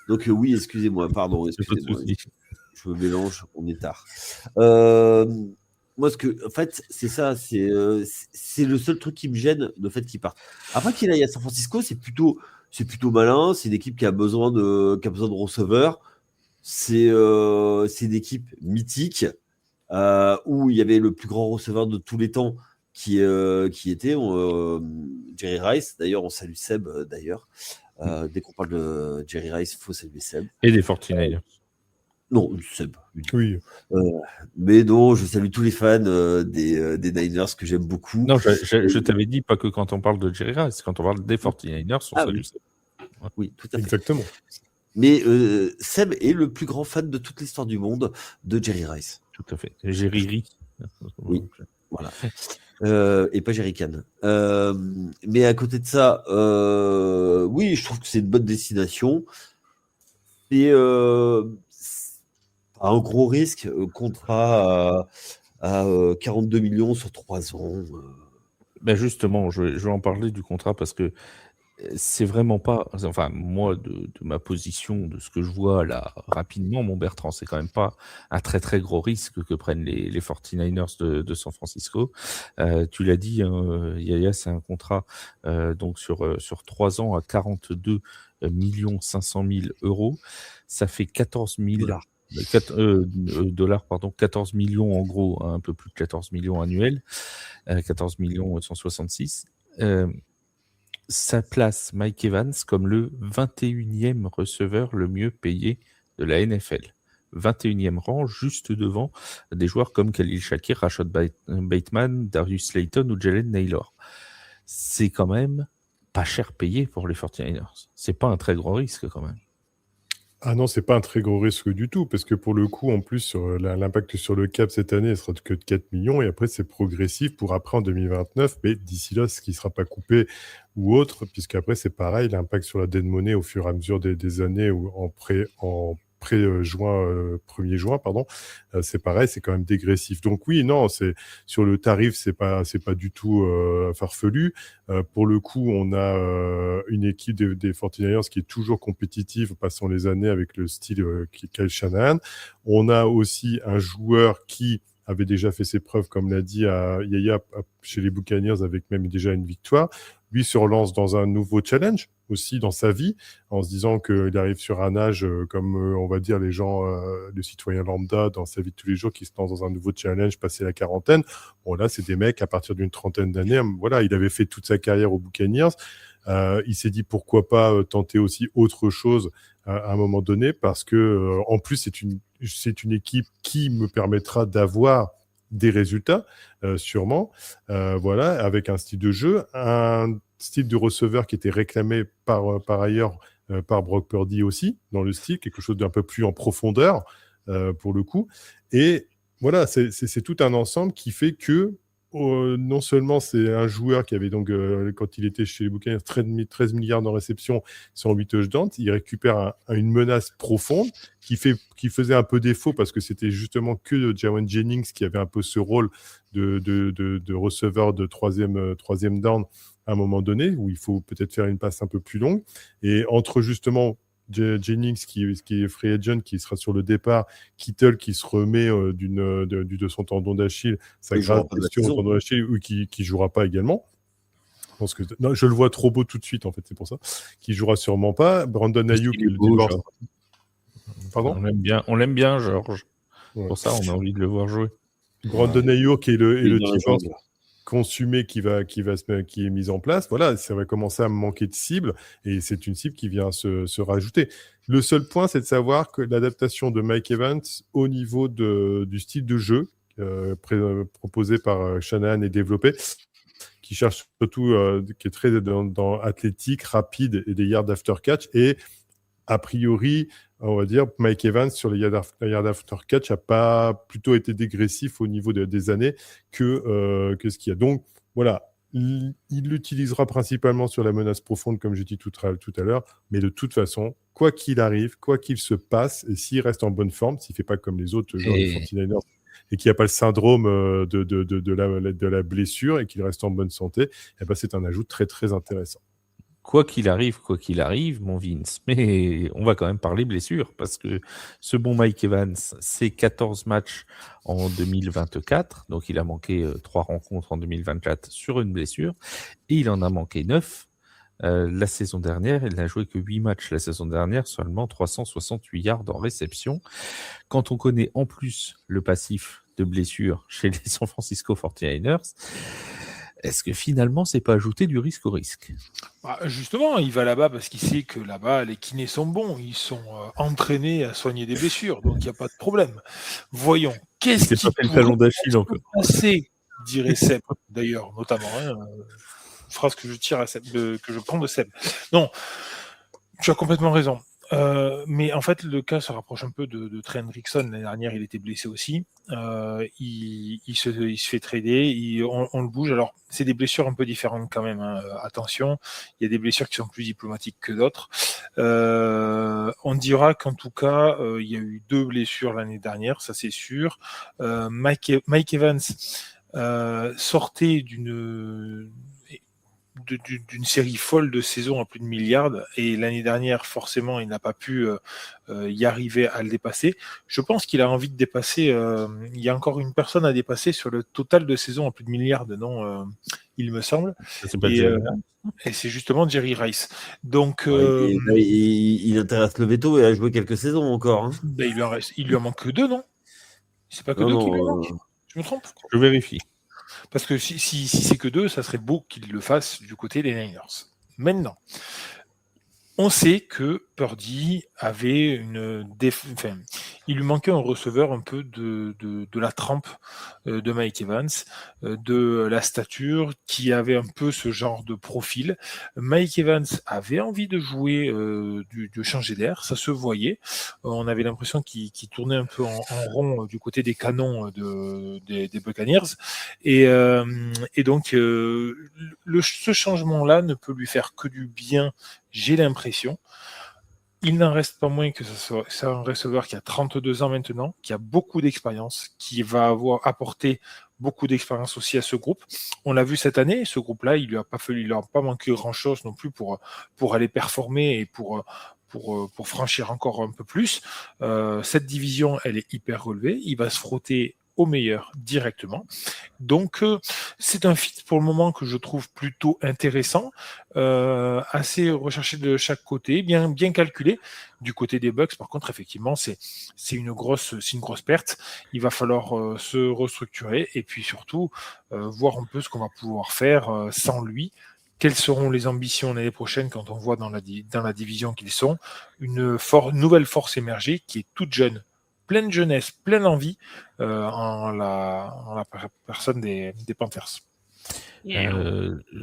Donc oui, excusez-moi, pardon, excusez-moi. Je me mélange, on est tard. Moi, en fait, c'est ça, c'est le seul truc qui me gêne, le fait qu'il parte. Après qu'il aille à San Francisco, c'est plutôt malin. C'est une équipe qui a besoin de receveurs. C'est une équipe mythique où il y avait le plus grand receveur de tous les temps qui était Jerry Rice. D'ailleurs, on salue Seb. Dès qu'on parle de Jerry Rice, il faut saluer Seb. Et des 49ers. Non, Seb. Oui. Mais non, je salue tous les fans des Niners que j'aime beaucoup. Non, je t'avais dit pas que quand on parle de Jerry Rice, quand on parle des 49ers, on salue Seb. Oui, tout à fait. Exactement. Mais Seb est le plus grand fan de toute l'histoire du monde de Jerry Rice. Tout à fait. Jerry Rice. Oui, voilà. Et pas Jerry Can. Mais à côté de ça, oui, je trouve que c'est une bonne destination. C'est un gros risque, contrat à 42 millions sur 3 ans. Ben justement, je vais en parler du contrat parce que c'est vraiment pas, enfin moi de ma position, de ce que je vois là rapidement, mon Bertrand, c'est quand même pas un très très gros risque que prennent les 49ers de San Francisco. Tu l'as dit, hein, Yaya, c'est un contrat donc sur 3 ans à 42 500 000 euros. Ça fait 14 000 dollars, pardon, 14 millions en gros, un peu plus de 14 millions annuels, 14 millions 166. Ça place Mike Evans comme le 21e receveur le mieux payé de la NFL. 21e rang, juste devant des joueurs comme Khalil Shakir, Rashad Bateman, Darius Slayton ou Jalen Naylor. C'est quand même pas cher payé pour les 49ers. C'est pas un très gros risque quand même. Ah non, c'est pas un très gros risque du tout, parce que pour le coup, en plus, sur l'impact sur le cap cette année, il sera que de 4 millions, et après, c'est progressif pour après en 2029, mais d'ici là, ce qui ne sera pas coupé ou autre, puisqu'après, c'est pareil, l'impact sur la dead money au fur et à mesure des années ou en pré-juin, 1er juin, pardon, c'est pareil, c'est quand même dégressif. Donc oui, non, c'est sur le tarif, c'est pas du tout farfelu. Pour le coup, on a une équipe des 49ers qui est toujours compétitive, passant les années avec le style Kyle Shanahan. On a aussi un joueur qui avait déjà fait ses preuves, comme l'a dit Yaya, chez les Buccaneers, avec même déjà une victoire. Lui se relance dans un nouveau challenge aussi dans sa vie, en se disant qu'il arrive sur un âge comme on va dire les gens, les citoyens lambda dans sa vie de tous les jours, qui se lancent dans un nouveau challenge, passer la quarantaine. Bon là, c'est des mecs à partir d'une trentaine d'années. Voilà, il avait fait toute sa carrière aux Buccaneers. Il s'est dit pourquoi pas tenter aussi autre chose à un moment donné, parce que en plus c'est une équipe qui me permettra d'avoir des résultats, sûrement, voilà, avec un style de jeu, un style de receveur qui était réclamé par ailleurs par Brock Purdy aussi, dans le style, quelque chose d'un peu plus en profondeur, pour le coup. Et voilà, c'est tout un ensemble qui fait que non seulement c'est un joueur qui avait donc, quand il était chez les Buccaneers, 13 milliards de réceptions, 108 touchdowns, il récupère une menace profonde qui faisait un peu défaut parce que c'était justement que Jauan Jennings qui avait un peu ce rôle de receveur de troisième down à un moment donné, où il faut peut-être faire une passe un peu plus longue. Et entre justement Jennings qui est free agent, qui sera sur le départ, Kittle qui se remet de son tendon d'Achille, sa grave blessure au tendon d'Achille, ou qui jouera pas également. Je pense que non, je le vois trop beau tout de suite, en fait, c'est pour ça. Qui jouera sûrement pas. Brandon Ayuk, le divorce. Pardon ? On l'aime bien, Georges. Ouais. Pour ça, on a envie de le voir jouer. Brandon Ayuk et le divorce consumé qui est mis en place, voilà, ça va commencer à me manquer de cible, et c'est une cible qui vient se rajouter. Le seul point, c'est de savoir que l'adaptation de Mike Evans au niveau du style de jeu proposé par Shanahan et développé, qui cherche surtout, qui est très dans athlétique, rapide et des yards after catch, et a priori, on va dire, Mike Evans, sur les yards after catch, n'a pas plutôt été dégressif au niveau des années que ce qu'il y a. Donc, voilà, il l'utilisera principalement sur la menace profonde, comme j'ai dit tout à l'heure, mais de toute façon, quoi qu'il arrive, quoi qu'il se passe, et s'il reste en bonne forme, s'il ne fait pas comme les autres joueurs des 49ers, et qu'il n'y a pas le syndrome de la blessure, et qu'il reste en bonne santé, eh ben, c'est un ajout très, très intéressant. Quoi qu'il arrive, mon Vince, mais on va quand même parler blessure, parce que ce bon Mike Evans, c'est 14 matchs en 2024, donc il a manqué 3 rencontres en 2024 sur une blessure, et il en a manqué 9 la saison dernière. Il n'a joué que 8 matchs la saison dernière, seulement 368 yards en réception. Quand on connaît en plus le passif de blessure chez les San Francisco 49ers, est-ce que finalement, c'est pas ajouter du risque au risque ? Justement, il va là-bas parce qu'il sait que là-bas, les kinés sont bons. Ils sont entraînés à soigner des blessures, donc il n'y a pas de problème. Voyons, qu'est-ce qui pourrait se passer, dirait Seb, d'ailleurs, notamment. Phrase que je tire que je prends de Seb. Non, tu as complètement raison. Mais en fait, le cas se rapproche un peu de Trey Hendrickson. L'année dernière, il était blessé aussi. Il se fait trader. On le bouge. Alors, c'est des blessures un peu différentes quand même. Attention, il y a des blessures qui sont plus diplomatiques que d'autres. On dira qu'en tout cas, il y a eu 2 blessures l'année dernière, ça c'est sûr. Mike Evans sortait d'une série folle de saisons à plus de milliards, et l'année dernière forcément il n'a pas pu y arriver à le dépasser. Je pense qu'il a envie de dépasser, il y a encore une personne à dépasser sur le total de saisons à plus de milliards, non, il me semble, et c'est justement Jerry Rice. Donc il intéresse le veto et a joué quelques saisons encore, hein. Il lui en manque que 2, non? C'est pas que 2 qui lui manquent? Je me trompe? Je vérifie. Parce que si c'est que 2, ça serait beau qu'il le fasse du côté des Niners. Maintenant, on sait que Purdy avait il lui manquait un receveur un peu de la trempe de Mike Evans, de la stature, qui avait un peu ce genre de profil. Mike Evans avait envie de jouer, de changer d'air, ça se voyait. On avait l'impression qu'il tournait un peu en rond du côté des canons des Buccaneers. Et donc, ce changement-là ne peut lui faire que du bien, j'ai l'impression. Il n'en reste pas moins que c'est un receveur qui a 32 ans maintenant, qui a beaucoup d'expérience, qui va avoir apporté beaucoup d'expérience aussi à ce groupe. On l'a vu cette année, ce groupe-là, il leur a pas manqué grand-chose non plus pour aller performer et pour franchir encore un peu plus. Cette division, elle est hyper relevée. Il va se frotter au meilleur directement. Donc, c'est un fit pour le moment que je trouve plutôt intéressant, assez recherché de chaque côté, bien calculé. Du côté des Bucks, par contre, effectivement, c'est une grosse perte. Il va falloir se restructurer et puis surtout voir un peu ce qu'on va pouvoir faire sans lui. Quelles seront les ambitions l'année prochaine quand on voit dans la division qu'ils sont une nouvelle force émergée qui est toute jeune, pleine de jeunesse, pleine d'envie en la personne des Panthers.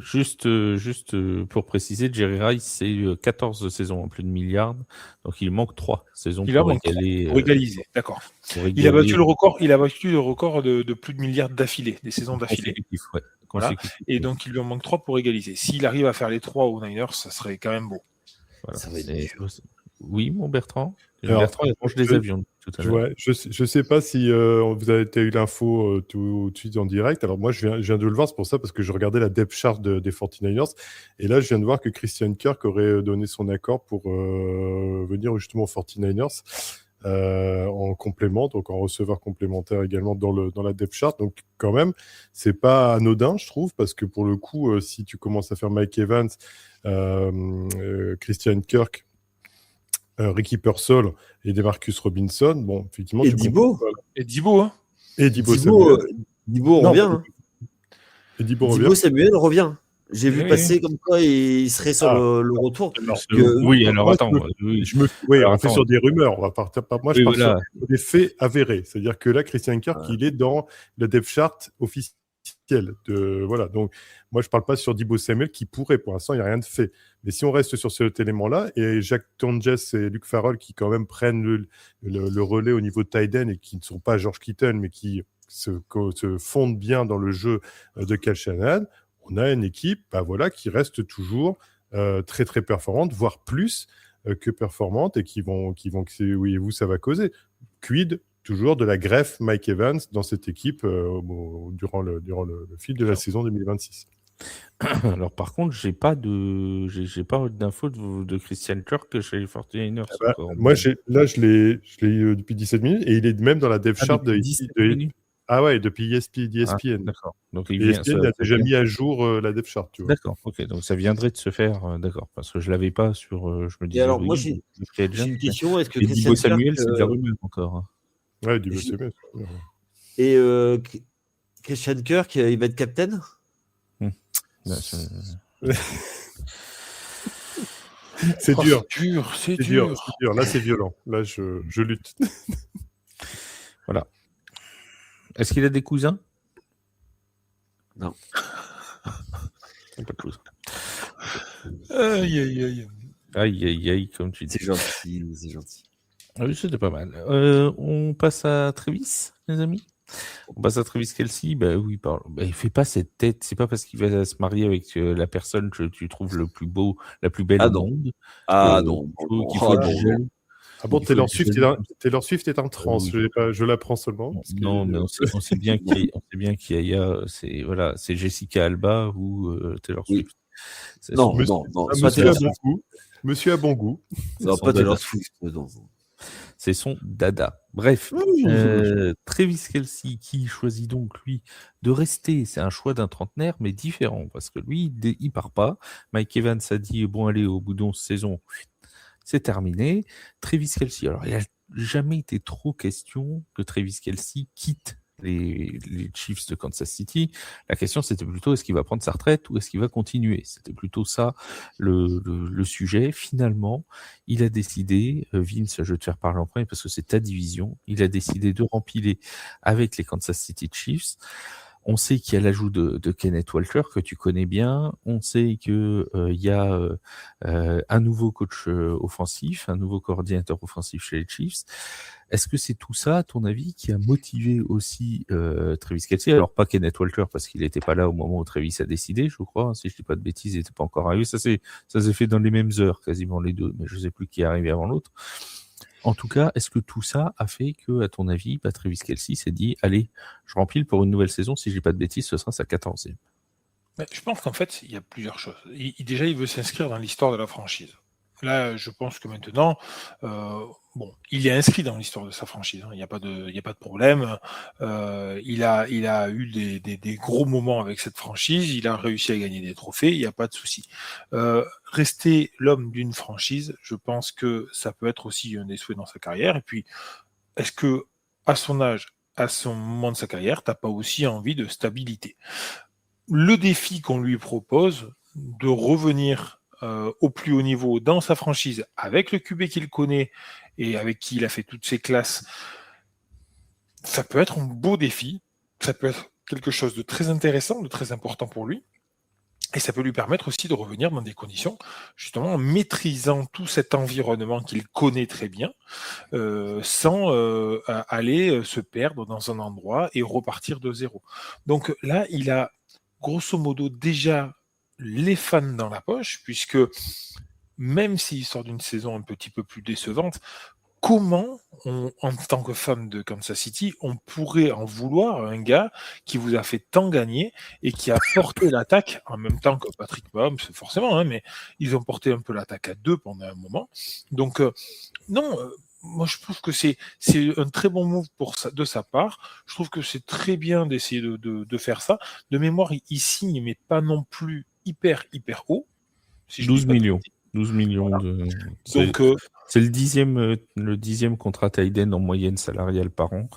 Juste pour préciser, Jerry Rice, c'est 14 saisons en plus de milliards, donc il manque 3 saisons pour égaliser. D'accord. Il a battu le record de plus de milliards d'affilée, des saisons d'affilée. Ouais. Voilà. Et donc il lui en manque 3 pour égaliser. S'il arrive à faire les 3 aux Niners, ça serait quand même beau. Voilà. Oui, mon Bertrand. Bertrand, il range des avions tout à l'heure. Ouais, je sais pas si vous avez eu l'info tout de suite en direct. Alors moi, je viens de le voir, c'est pour ça, parce que je regardais la depth chart des 49ers. Et là, je viens de voir que Christian Kirk aurait donné son accord pour venir justement aux 49ers en complément, donc en receveur complémentaire également dans la depth chart. Donc quand même, c'est pas anodin, je trouve, parce que pour le coup, si tu commences à faire Mike Evans, Christian Kirk, Ricky Pearsall et DeMarcus Robinson, bon, effectivement... Et Dibo. Et Dibo, hein. Et Dibo Samuel. Dibo revient. Et Dibo Samuel revient. J'ai vu passer comme quoi il serait sur le retour. Oui, alors attends. On fait sur des rumeurs. On va partir, moi, je pars sur des faits avérés. C'est-à-dire que là, Christian Kirk, il est dans la depth chart officielle. Voilà. Donc, moi, je ne parle pas sur Dibo Samuel qui pourrait. Pour l'instant, il n'y a rien de fait. Mais si on reste sur cet élément-là, et Jack Tonges et Luke Farrell qui, quand même, prennent le relais au niveau de tight end et qui ne sont pas George Kittle, mais qui se fondent bien dans le jeu de Kyle Shanahan, on a une équipe qui reste toujours très, très performante, voire plus que performante, et qui vont voyez-vous, ça va causer. Quid toujours de la greffe Mike Evans dans cette équipe durant le fil de la saison 2026. Alors par contre, j'ai pas d'infos de Christian Kirk chez les 49ers. Moi, je l'ai eu depuis 17 minutes et il est même dans la depth chart depuis ESPN. D'accord. Donc ESPN a déjà mis à jour la depth chart. Tu vois. D'accord. Ok. Donc ça viendrait de se faire. D'accord. Parce que je l'avais pas sur. Je me disais. Et alors moi j'ai une question. Est-ce que Christian Samuel, c'est de la rumeur encore. Ouais, Dibo Samuel. Et Christian Kirk, il va être captain. C'est dur. C'est dur. Là, c'est violent. Là, je lutte. Voilà. Est-ce qu'il a des cousins? Non. Pas de cousins. Aïe, comme tu dis. C'est gentil. Ah oui, c'était pas mal. On passe à Travis, les amis. On passe à Travis Kelce. Il fait pas cette tête. C'est pas parce qu'il va se marier avec la personne que tu trouves le plus beau, la plus belle au monde. Non. Qu'il faut Ah bon, Taylor Swift est en transe. Je l'apprends seulement. Non, mais on sait bien qu'il y a c'est Jessica Alba ou Taylor Swift. Non. Monsieur a bon goût. Non, pas Taylor Swift. Non. C'est son dada. Bref, Travis Kelce qui choisit donc, lui, de rester. C'est un choix d'un trentenaire, mais différent, parce que lui, il part pas. Mike Evans a dit, bon, allez, au bout d'11 saisons, c'est terminé. Travis Kelce, alors, il n'a jamais été trop question que Travis Kelce quitte les Chiefs de Kansas City. La question, c'était plutôt, est-ce qu'il va prendre sa retraite ou est-ce qu'il va continuer? C'était plutôt ça le sujet. Finalement, il a décidé, Vince, je vais te faire parler en premier parce que c'est ta division, il a décidé de rempiler avec les Kansas City Chiefs. On sait qu'il y a l'ajout de Kenneth Walker que tu connais bien. On sait que il y a un nouveau coach offensif, un nouveau coordinateur offensif chez les Chiefs. Est-ce que c'est tout ça, à ton avis, qui a motivé aussi Travis Kelce? Alors pas Kenneth Walker parce qu'il n'était pas là au moment où Travis a décidé, je crois. Si je dis pas de bêtises, il n'était pas encore arrivé. Ça s'est fait dans les mêmes heures, quasiment les deux, mais je sais plus qui est arrivé avant l'autre. En tout cas, est-ce que tout ça a fait que, à ton avis, Travis Kelce s'est dit, allez, je rempile pour une nouvelle saison, si je dis pas de bêtises, ce sera sa 14e. Je pense qu'en fait, il y a plusieurs choses. Déjà, il veut s'inscrire dans l'histoire de la franchise. Là, je pense que maintenant, il est inscrit dans l'histoire de sa franchise, hein. Il n'y a pas de problème. Il a eu des gros moments avec cette franchise. Il a réussi à gagner des trophées. Il n'y a pas de souci. Rester l'homme d'une franchise, je pense que ça peut être aussi un des souhaits dans sa carrière. Et puis, est-ce que à son âge, à son moment de sa carrière, t'as pas aussi envie de stabilité? Le défi qu'on lui propose de revenir au plus haut niveau dans sa franchise avec le QB qu'il connaît et avec qui il a fait toutes ses classes, ça peut être un beau défi, ça peut être quelque chose de très intéressant, de très important pour lui. Et ça peut lui permettre aussi de revenir dans des conditions, justement, en maîtrisant tout cet environnement qu'il connaît très bien, sans aller se perdre dans un endroit et repartir de zéro. Donc là, il a grosso modo déjà les fans dans la poche, puisque même s'il sort d'une saison un petit peu plus décevante, comment, en tant que fan de Kansas City, on pourrait en vouloir à un gars qui vous a fait tant gagner et qui a porté l'attaque en même temps que Patrick Mahomes, forcément, hein, mais ils ont porté un peu l'attaque à deux pendant un moment. Donc, non, moi je trouve que c'est un très bon move de sa part. Je trouve que c'est très bien d'essayer de faire ça. De mémoire, il signe, mais pas non plus hyper haut. Si je dis 12 pas de millions. bêtises. 12 millions Voilà. de. Donc, C'est le dixième contrat tight end en moyenne salariale par an.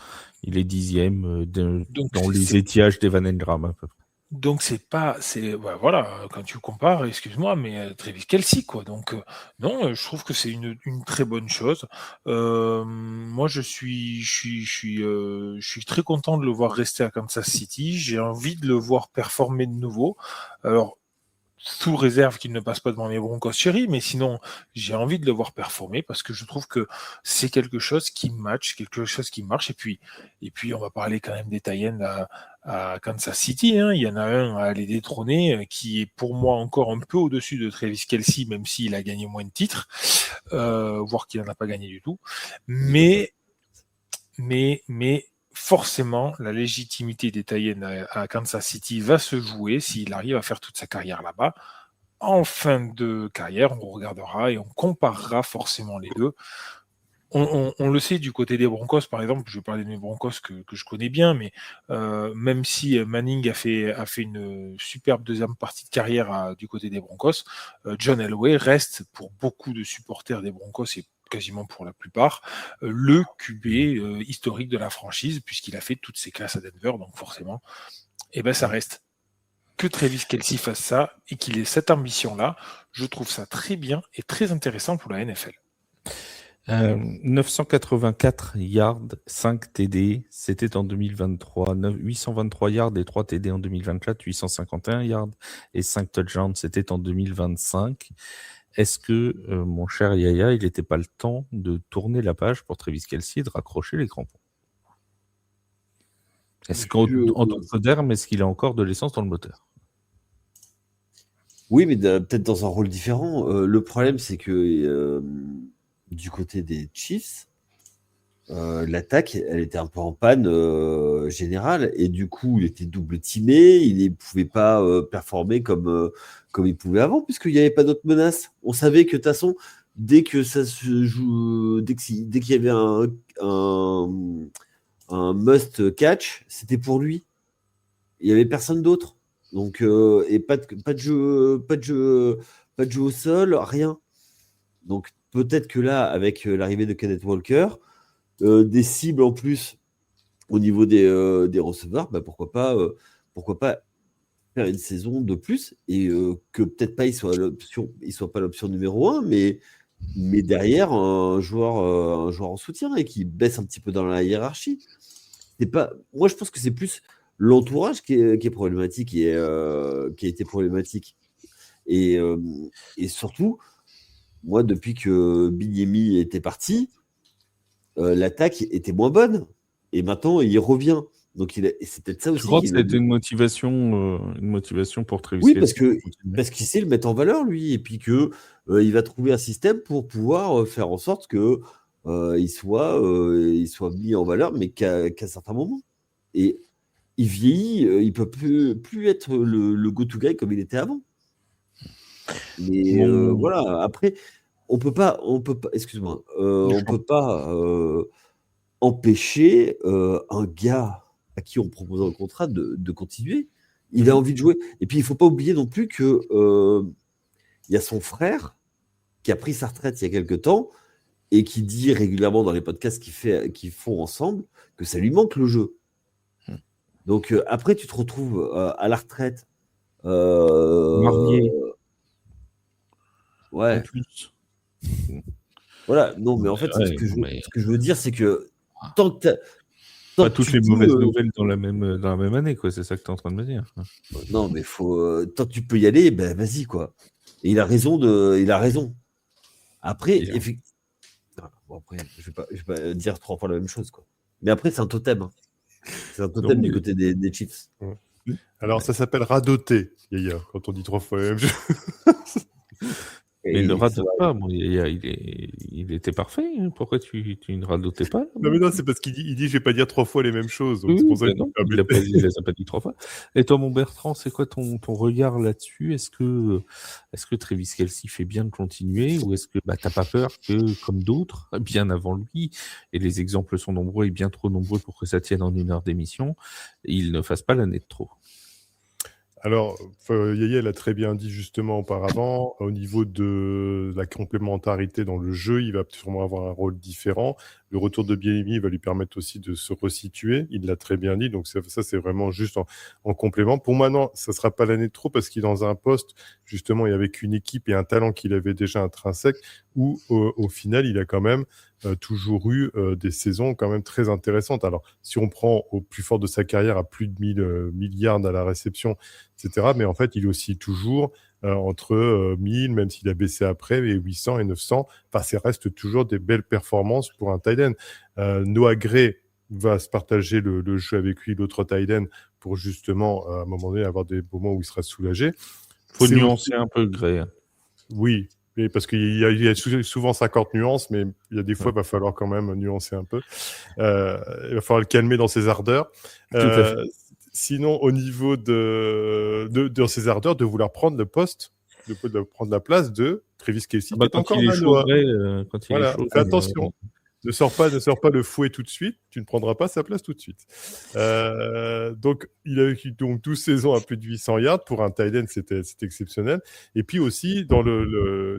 Il est dixième donc dans les étiages d'Evan Engram à peu près. Donc voilà, quand tu compares, excuse-moi, mais Travis Kelce, quoi. Donc non, je trouve que c'est une très bonne chose. Moi, je suis très content de le voir rester à Kansas City. J'ai envie de le voir performer de nouveau. Alors, sous réserve qu'il ne passe pas devant les Broncos chéris, mais sinon, j'ai envie de le voir performer parce que je trouve que c'est quelque chose qui match, quelque chose qui marche. Et puis on va parler quand même des Titans à Kansas City, hein. Il y en a un à aller détrôner qui est pour moi encore un peu au-dessus de Travis Kelce, même s'il a gagné moins de titres, voire qu'il n'en a pas gagné du tout. Mais forcément, la légitimité des Titans à Kansas City va se jouer s'il arrive à faire toute sa carrière là-bas. En fin de carrière, on regardera et on comparera forcément les deux. On le sait du côté des Broncos, par exemple, je vais parler des Broncos que je connais bien, mais même si Manning a fait une superbe deuxième partie de carrière du côté des Broncos, John Elway reste pour beaucoup de supporters des Broncos et quasiment pour la plupart, le QB historique de la franchise, puisqu'il a fait toutes ses classes à Denver, donc forcément, ça reste. Que Travis Kelce fasse ça et qu'il ait cette ambition-là, je trouve ça très bien et très intéressant pour la NFL. 984 yards, 5 TD, c'était en 2023. 823 yards et 3 TD en 2024, 851 yards et 5 touchdowns, c'était en 2025. Est-ce que, mon cher Yaya, il n'était pas le temps de tourner la page pour Travis Kelce et de raccrocher les crampons? Est-ce qu'en d'autres termes, est-ce qu'il a encore de l'essence dans le moteur? Oui, mais peut-être dans un rôle différent. Le problème, c'est que du côté des Chiefs, l'attaque, elle était un peu en panne générale, et du coup, il était double teamé, il ne pouvait pas performer comme il pouvait avant, puisqu'il n'y avait pas d'autres menaces. On savait que de toute façon, dès que ça se joue, dès qu'il y avait un must catch, c'était pour lui. Il n'y avait personne d'autre. Donc, et pas de jeu au sol, rien. Donc peut-être que là, avec l'arrivée de Kenneth Walker, des cibles en plus au niveau des receveurs, pourquoi pas faire une saison de plus, et que peut-être pas il soit pas l'option numéro 1, mais derrière un joueur en soutien et qui baisse un petit peu dans la hiérarchie. Moi, je pense que c'est plus l'entourage qui est problématique et qui a été problématique. Et surtout, moi, depuis que Bignemi était parti, l'attaque était moins bonne. Et maintenant, il revient. Donc, c'est peut-être ça aussi. Je crois que c'était une motivation pour Travis Kelce. Oui, Kelce. parce qu'il sait le mettre en valeur, lui. Et puis qu'il va trouver un système pour pouvoir faire en sorte que il soit mis en valeur, mais qu'à certains moments. Et il vieillit, il peut plus être le go-to guy comme il était avant. Mais voilà, après, on peut pas, excuse-moi, on peut pas empêcher un gars à qui on propose un contrat de continuer. Il a envie de jouer. Et puis, il faut pas oublier non plus que il y a son frère qui a pris sa retraite il y a quelque temps et qui dit régulièrement dans les podcasts qu'ils font ensemble que ça lui manque le jeu. Donc, après, tu te retrouves à la retraite. Marié. Ouais. En plus. Voilà, non, mais en fait, Ouais, ce que je veux dire, c'est que tant que pas toutes les mauvaises nouvelles dans la même année, quoi. C'est ça que tu es en train de me dire. Non, mais faut tant que tu peux y aller, ben vas-y, quoi. Et il a raison. Après, après, je vais pas dire 3 fois la même chose, quoi. Mais après, c'est un totem. Hein. C'est un totem du côté des Chiefs. Ouais. Alors, ça s'appelle radoter, Yaya, quand on dit 3 fois la même chose. Mais il ne radote pas, bon, il était parfait. Pourquoi tu ne radotais pas? Non, mais non, c'est parce qu'il dit je vais pas dire 3 fois les mêmes choses. Donc Oui, c'est pour ça ben que non, il les a pas dit 3 fois. Et toi, mon Bertrand, c'est quoi ton regard là-dessus? Est-ce que Travis Kelce fait bien de continuer ou est-ce que t'as pas peur que, comme d'autres, bien avant lui, et les exemples sont nombreux et bien trop nombreux pour que ça tienne en 1 heure d'émission, il ne fasse pas l'année de trop? Alors, Yaya l'a très bien dit justement auparavant, au niveau de la complémentarité dans le jeu, il va sûrement avoir un rôle différent. Le retour de Bieniemy va lui permettre aussi de se resituer, il l'a très bien dit, donc ça c'est vraiment juste en complément. Pour moi, non, ça ne sera pas l'année de trop parce qu'il est dans un poste, justement, et avec une équipe et un talent qu'il avait déjà intrinsèque, où au final, il a quand même toujours eu des saisons quand même très intéressantes. Alors, si on prend au plus fort de sa carrière à plus de 1000 milliards à la réception, etc. Mais en fait, il oscille toujours entre 1000, même s'il a baissé après, et 800 et 900. Enfin, ça reste toujours des belles performances pour un tight end. Noah Gray va se partager le jeu avec lui, l'autre tight end, pour justement, à un moment donné, avoir des moments où il sera soulagé. Faut nuancer un peu Gray. Oui, parce qu'il y a souvent 50 nuances, mais il y a des fois, il va falloir quand même nuancer un peu. Il va falloir le calmer dans ses ardeurs. Tout à fait. Sinon, au niveau de ses ardeurs, de vouloir prendre le poste, de prendre la place de Travis Kelce. Quand il est chaud, voilà, fais attention. Ne sors pas le fouet tout de suite, tu ne prendras pas sa place tout de suite. Donc, il a eu 12 saisons à plus de 800 yards. Pour un tight end, c'était exceptionnel. Et puis aussi, dans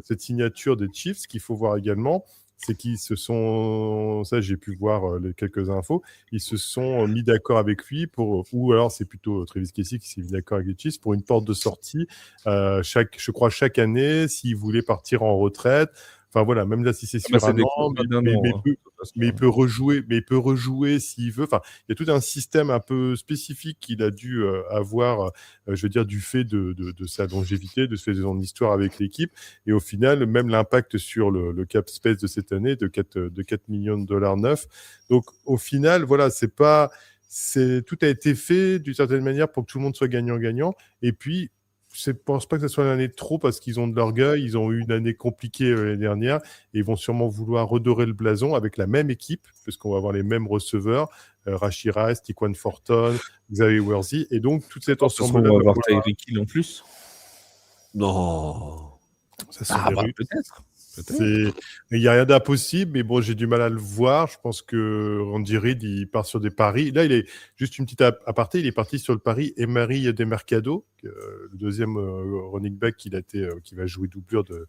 cette signature des Chiefs, ce qu'il faut voir également, c'est qu'ils se sont, ça j'ai pu voir les quelques infos, ils se sont mis d'accord avec lui ou alors c'est plutôt Travis Kelce qui s'est mis d'accord avec les Chiefs pour une porte de sortie je crois chaque année s'il voulait partir en retraite. Enfin voilà, même là si c'est sur un an, mais il peut rejouer s'il veut. Enfin, il y a tout un système un peu spécifique qu'il a dû avoir, je veux dire, du fait de sa longévité, de son histoire avec l'équipe. Et au final, même l'impact sur le cap space de cette année de 4 millions de dollars neufs. Donc au final, voilà, tout a été fait d'une certaine manière pour que tout le monde soit gagnant-gagnant. Et puis, je ne pense pas que ce soit l'année de trop parce qu'ils ont de l'orgueil. Ils ont eu une année compliquée l'année dernière et ils vont sûrement vouloir redorer le blason avec la même équipe parce qu'on va avoir les mêmes receveurs, Rashee Rice, Tyquan Thornton, Xavier Worthy et donc tout cet ensemble-là. On va avoir Tyreek Hill en plus. Non. Ça serait peut-être. Il n'y a rien d'impossible, mais bon, j'ai du mal à le voir. Je pense que Andy Reid, il part sur des paris. Là, il est juste une petite aparté. Il est parti sur le pari Emery Demercado, le deuxième running back qui va jouer doublure de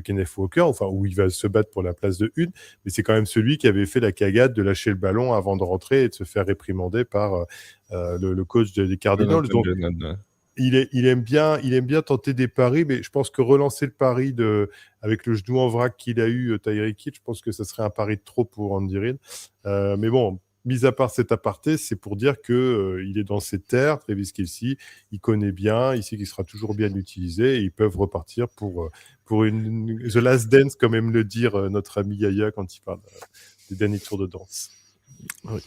Kenneth Walker, enfin où il va se battre pour la place de 1. Mais c'est quand même celui qui avait fait la cagade de lâcher le ballon avant de rentrer et de se faire réprimander par le coach des Cardinals. Donc, il aime bien tenter des paris, mais je pense que relancer le pari avec le genou en vrac qu'il a eu, Tyreek Hill, je pense que ça serait un pari de trop pour Andy Reid. Mais bon, mis à part cet aparté, c'est pour dire que il est dans ses terres, Travis Kelce, il connaît bien, il sait qu'il sera toujours bien utilisé et ils peuvent repartir pour une The Last Dance, comme aime le dire notre ami Yaya quand il parle des derniers tours de danse. Oui.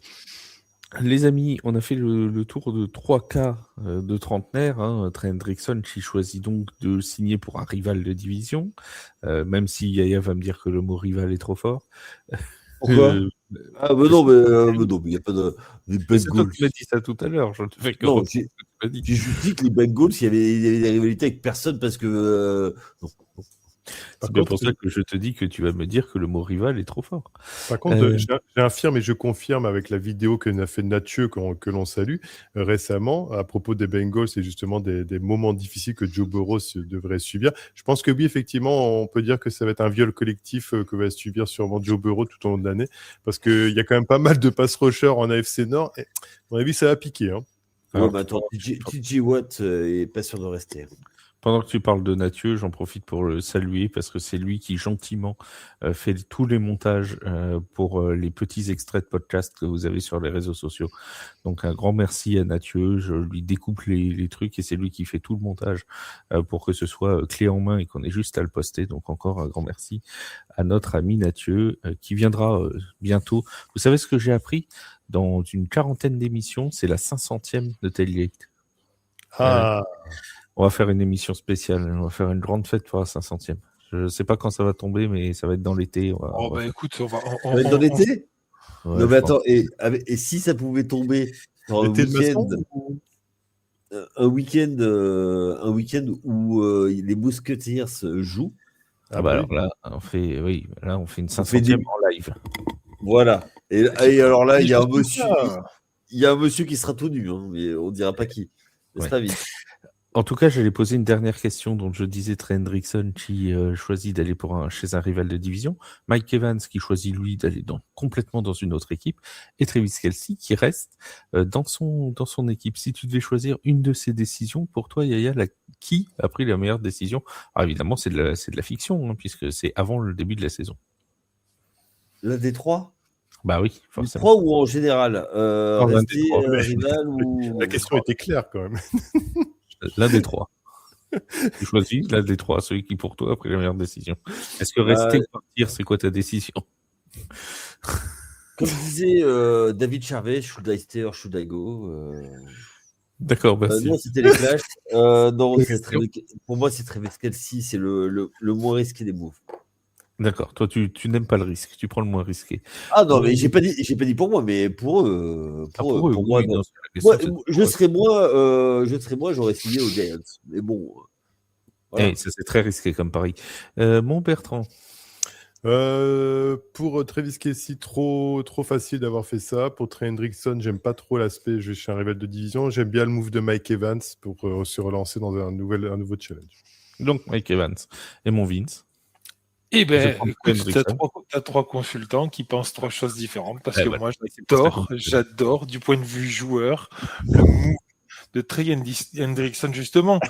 Les amis, on a fait le tour de 3 cas de trentenaire. Trey Hendrickson qui choisit donc de signer pour un rival de division, même si Yaya va me dire que le mot rival est trop fort. Pourquoi non, mais il n'y a pas de Bengals. C'est toi qui m'as dit ça tout à l'heure. Je ne fais que non, j'ai juste dit que les Bengals, il y avait des rivalités avec personne parce que non. C'est bien pour ça que je te dis que tu vas me dire que le mot rival est trop fort. Par contre, j'affirme et je confirme avec la vidéo que n'a fait Nathieu, que l'on salue, récemment, à propos des Bengals et justement des moments difficiles que Joe Burrow devrait subir. Je pense que oui, effectivement, on peut dire que ça va être un viol collectif que va subir sûrement Joe Burrow tout au long de l'année, parce qu'il y a quand même pas mal de pass rushers en AFC Nord, et à mon avis, ça va piquer. Hein. Ouais, mais attends, TJ Watt est pas sûr de rester. Pendant que tu parles de Nathieu, j'en profite pour le saluer parce que c'est lui qui gentiment fait tous les montages pour les petits extraits de podcast que vous avez sur les réseaux sociaux. Donc un grand merci à Nathieu, je lui découpe les trucs et c'est lui qui fait tout le montage pour que ce soit clé en main et qu'on ait juste à le poster. Donc encore un grand merci à notre ami Nathieu qui viendra bientôt. Vous savez ce que j'ai appris dans une quarantaine d'émissions, c'est la 500e de Tailgate. Ah. On va faire une émission spéciale. On va faire une grande fête pour la 500e. Je ne sais pas quand ça va tomber, mais ça va être dans l'été. Écoute, ça va être dans l'été. Ouais, non, mais attends, et si ça pouvait tomber dans un week-end où les Musketeers jouent. Bah alors là, on fait une 500e en live. Voilà. Et alors là, il y a un monsieur qui sera tout nu, hein, mais on ne dira pas qui. C'est pas vite. En tout cas, j'allais poser une dernière question dont je disais Trey Hendrickson qui choisit d'aller chez un rival de division, Mike Evans qui choisit lui d'aller complètement dans une autre équipe, et Travis Kelce qui reste dans son équipe. Si tu devais choisir une de ces décisions, pour toi, Yaya, qui a pris la meilleure décision? Alors évidemment, c'est de la fiction, hein, puisque c'est avant le début de la saison. L'un des trois? Bah oui, forcément. Les trois ou en général rester rival ou... La question était claire quand même. L'un des trois. Tu choisis l'un des trois, celui qui pour toi a pris la meilleure décision. Est-ce que rester ou partir, c'est quoi ta décision? Comme disait David Charvet, should I stay or should I go? D'accord, non, c'était les Clash. Non, pour moi, c'est Travis Kelce, c'est le moins risqué des moves. D'accord, toi tu n'aimes pas le risque, tu prends le moins risqué. Ah non, mais j'ai pas dit pour moi, mais pour eux. Pour moi, non. Je serais moi, j'aurais signé aux Giants. Mais bon. Voilà. Ça c'est très risqué comme pari. Mon Bertrand. Pour Travis Kelce, trop facile d'avoir fait ça. Pour Trey Hendrickson, j'aime pas trop l'aspect je suis un rival de division. J'aime bien le move de Mike Evans pour se relancer dans un nouveau challenge. Donc Mike Evans. Et mon Vince. Eh bien, écoute, tu as trois consultants qui pensent trois choses différentes parce que moi, j'adore, du point de vue joueur, le move de Trey Hendrickson, justement.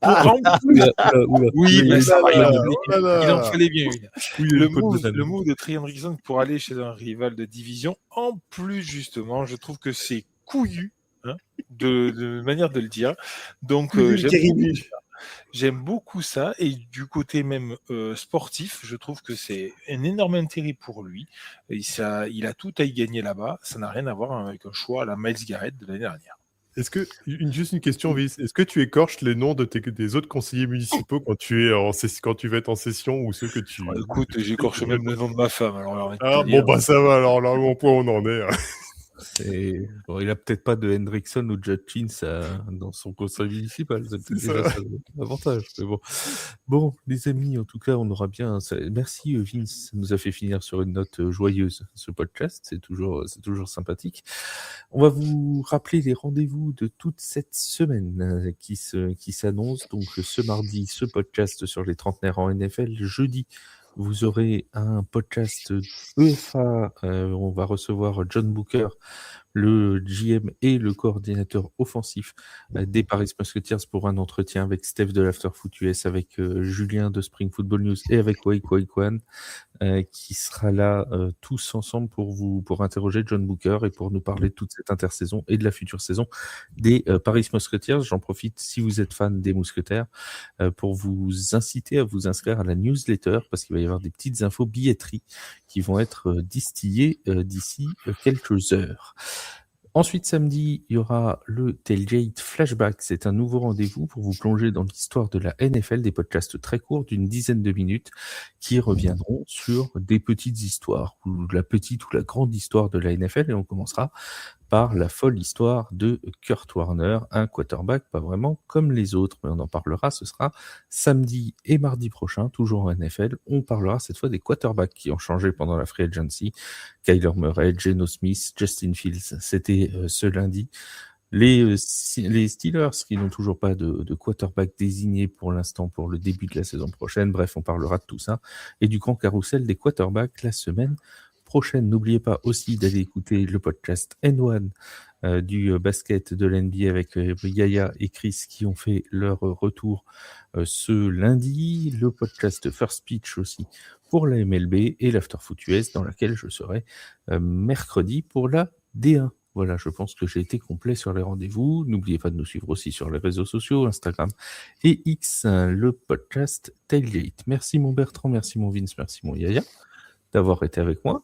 Oui, mais ça va, il en fallait bien une. Le move de Trey Hendrickson pour aller chez un rival de division, en plus, justement, je trouve que c'est couillu, hein, de manière de le dire. Donc, j'aime beaucoup ça, et du côté même sportif, je trouve que c'est un énorme intérêt pour lui. Il a tout à y gagner là-bas. Ça n'a rien à voir avec un choix à la Myles Garrett de l'année dernière. Est-ce que, juste une question, Vice, est-ce que tu écorches les noms des autres conseillers municipaux quand tu vas être en session ou ceux que tu... Écoute, j'écorche même le nom de ma femme. Alors, ça va, alors là, mon point, on en est. Bon, il a peut-être pas de Hendrickson ou Judkins dans son conseil municipal, c'est peut-être déjà ça l'avantage. Mais bon, les amis, en tout cas, on aura bien. Merci Vince, ça nous a fait finir sur une note joyeuse ce podcast, c'est toujours sympathique. On va vous rappeler les rendez-vous de toute cette semaine qui s'annonce. Donc ce mardi, ce podcast sur les trentenaires en NFL. Jeudi, vous aurez un podcast UEFA. On va recevoir John Booker, le GM et le coordinateur offensif des Paris Musketeers pour un entretien avec Steph de l'Afterfoot US, avec Julien de Spring Football News et avec Wake One, qui sera là tous ensemble pour interroger John Booker et pour nous parler de toute cette intersaison et de la future saison des Paris Musketeers. J'en profite, si vous êtes fan des Mousquetaires, pour vous inciter à vous inscrire à la newsletter, parce qu'il va y avoir des petites infos billetterie qui vont être distillées d'ici quelques heures. Ensuite, samedi, il y aura le Tailgate Flashback. C'est un nouveau rendez-vous pour vous plonger dans l'histoire de la NFL, des podcasts très courts d'une dizaine de minutes qui reviendront sur des petites histoires, ou la petite ou la grande histoire de la NFL. Et on commencera par la folle histoire de Kurt Warner, un quarterback pas vraiment comme les autres, mais on en parlera, ce sera samedi et mardi prochain, toujours en NFL. On parlera cette fois des quarterbacks qui ont changé pendant la free agency. Kyler Murray, Geno Smith, Justin Fields, c'était ce lundi. Les Steelers qui n'ont toujours pas de quarterback désigné pour l'instant pour le début de la saison prochaine. Bref, on parlera de tout ça et du grand carrousel des quarterbacks la semaine prochaine. N'oubliez pas aussi d'aller écouter le podcast N1 du basket de l'NBA avec Yaya et Chris qui ont fait leur retour ce lundi. Le podcast First Pitch aussi pour la MLB et l'Afterfoot US dans laquelle je serai mercredi pour la D1. Voilà, je pense que j'ai été complet sur les rendez-vous. N'oubliez pas de nous suivre aussi sur les réseaux sociaux, Instagram et X, le podcast Tailgate. Merci mon Bertrand, merci mon Vince, merci mon Yaya d'avoir été avec moi.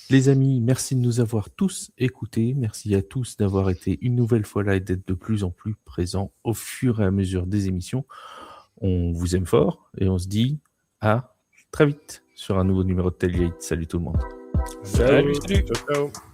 Les amis, merci de nous avoir tous écoutés. Merci à tous d'avoir été une nouvelle fois là et d'être de plus en plus présents au fur et à mesure des émissions. On vous aime fort et on se dit à très vite sur un nouveau numéro de Tailgate. Salut tout le monde. Salut. Ciao, ciao.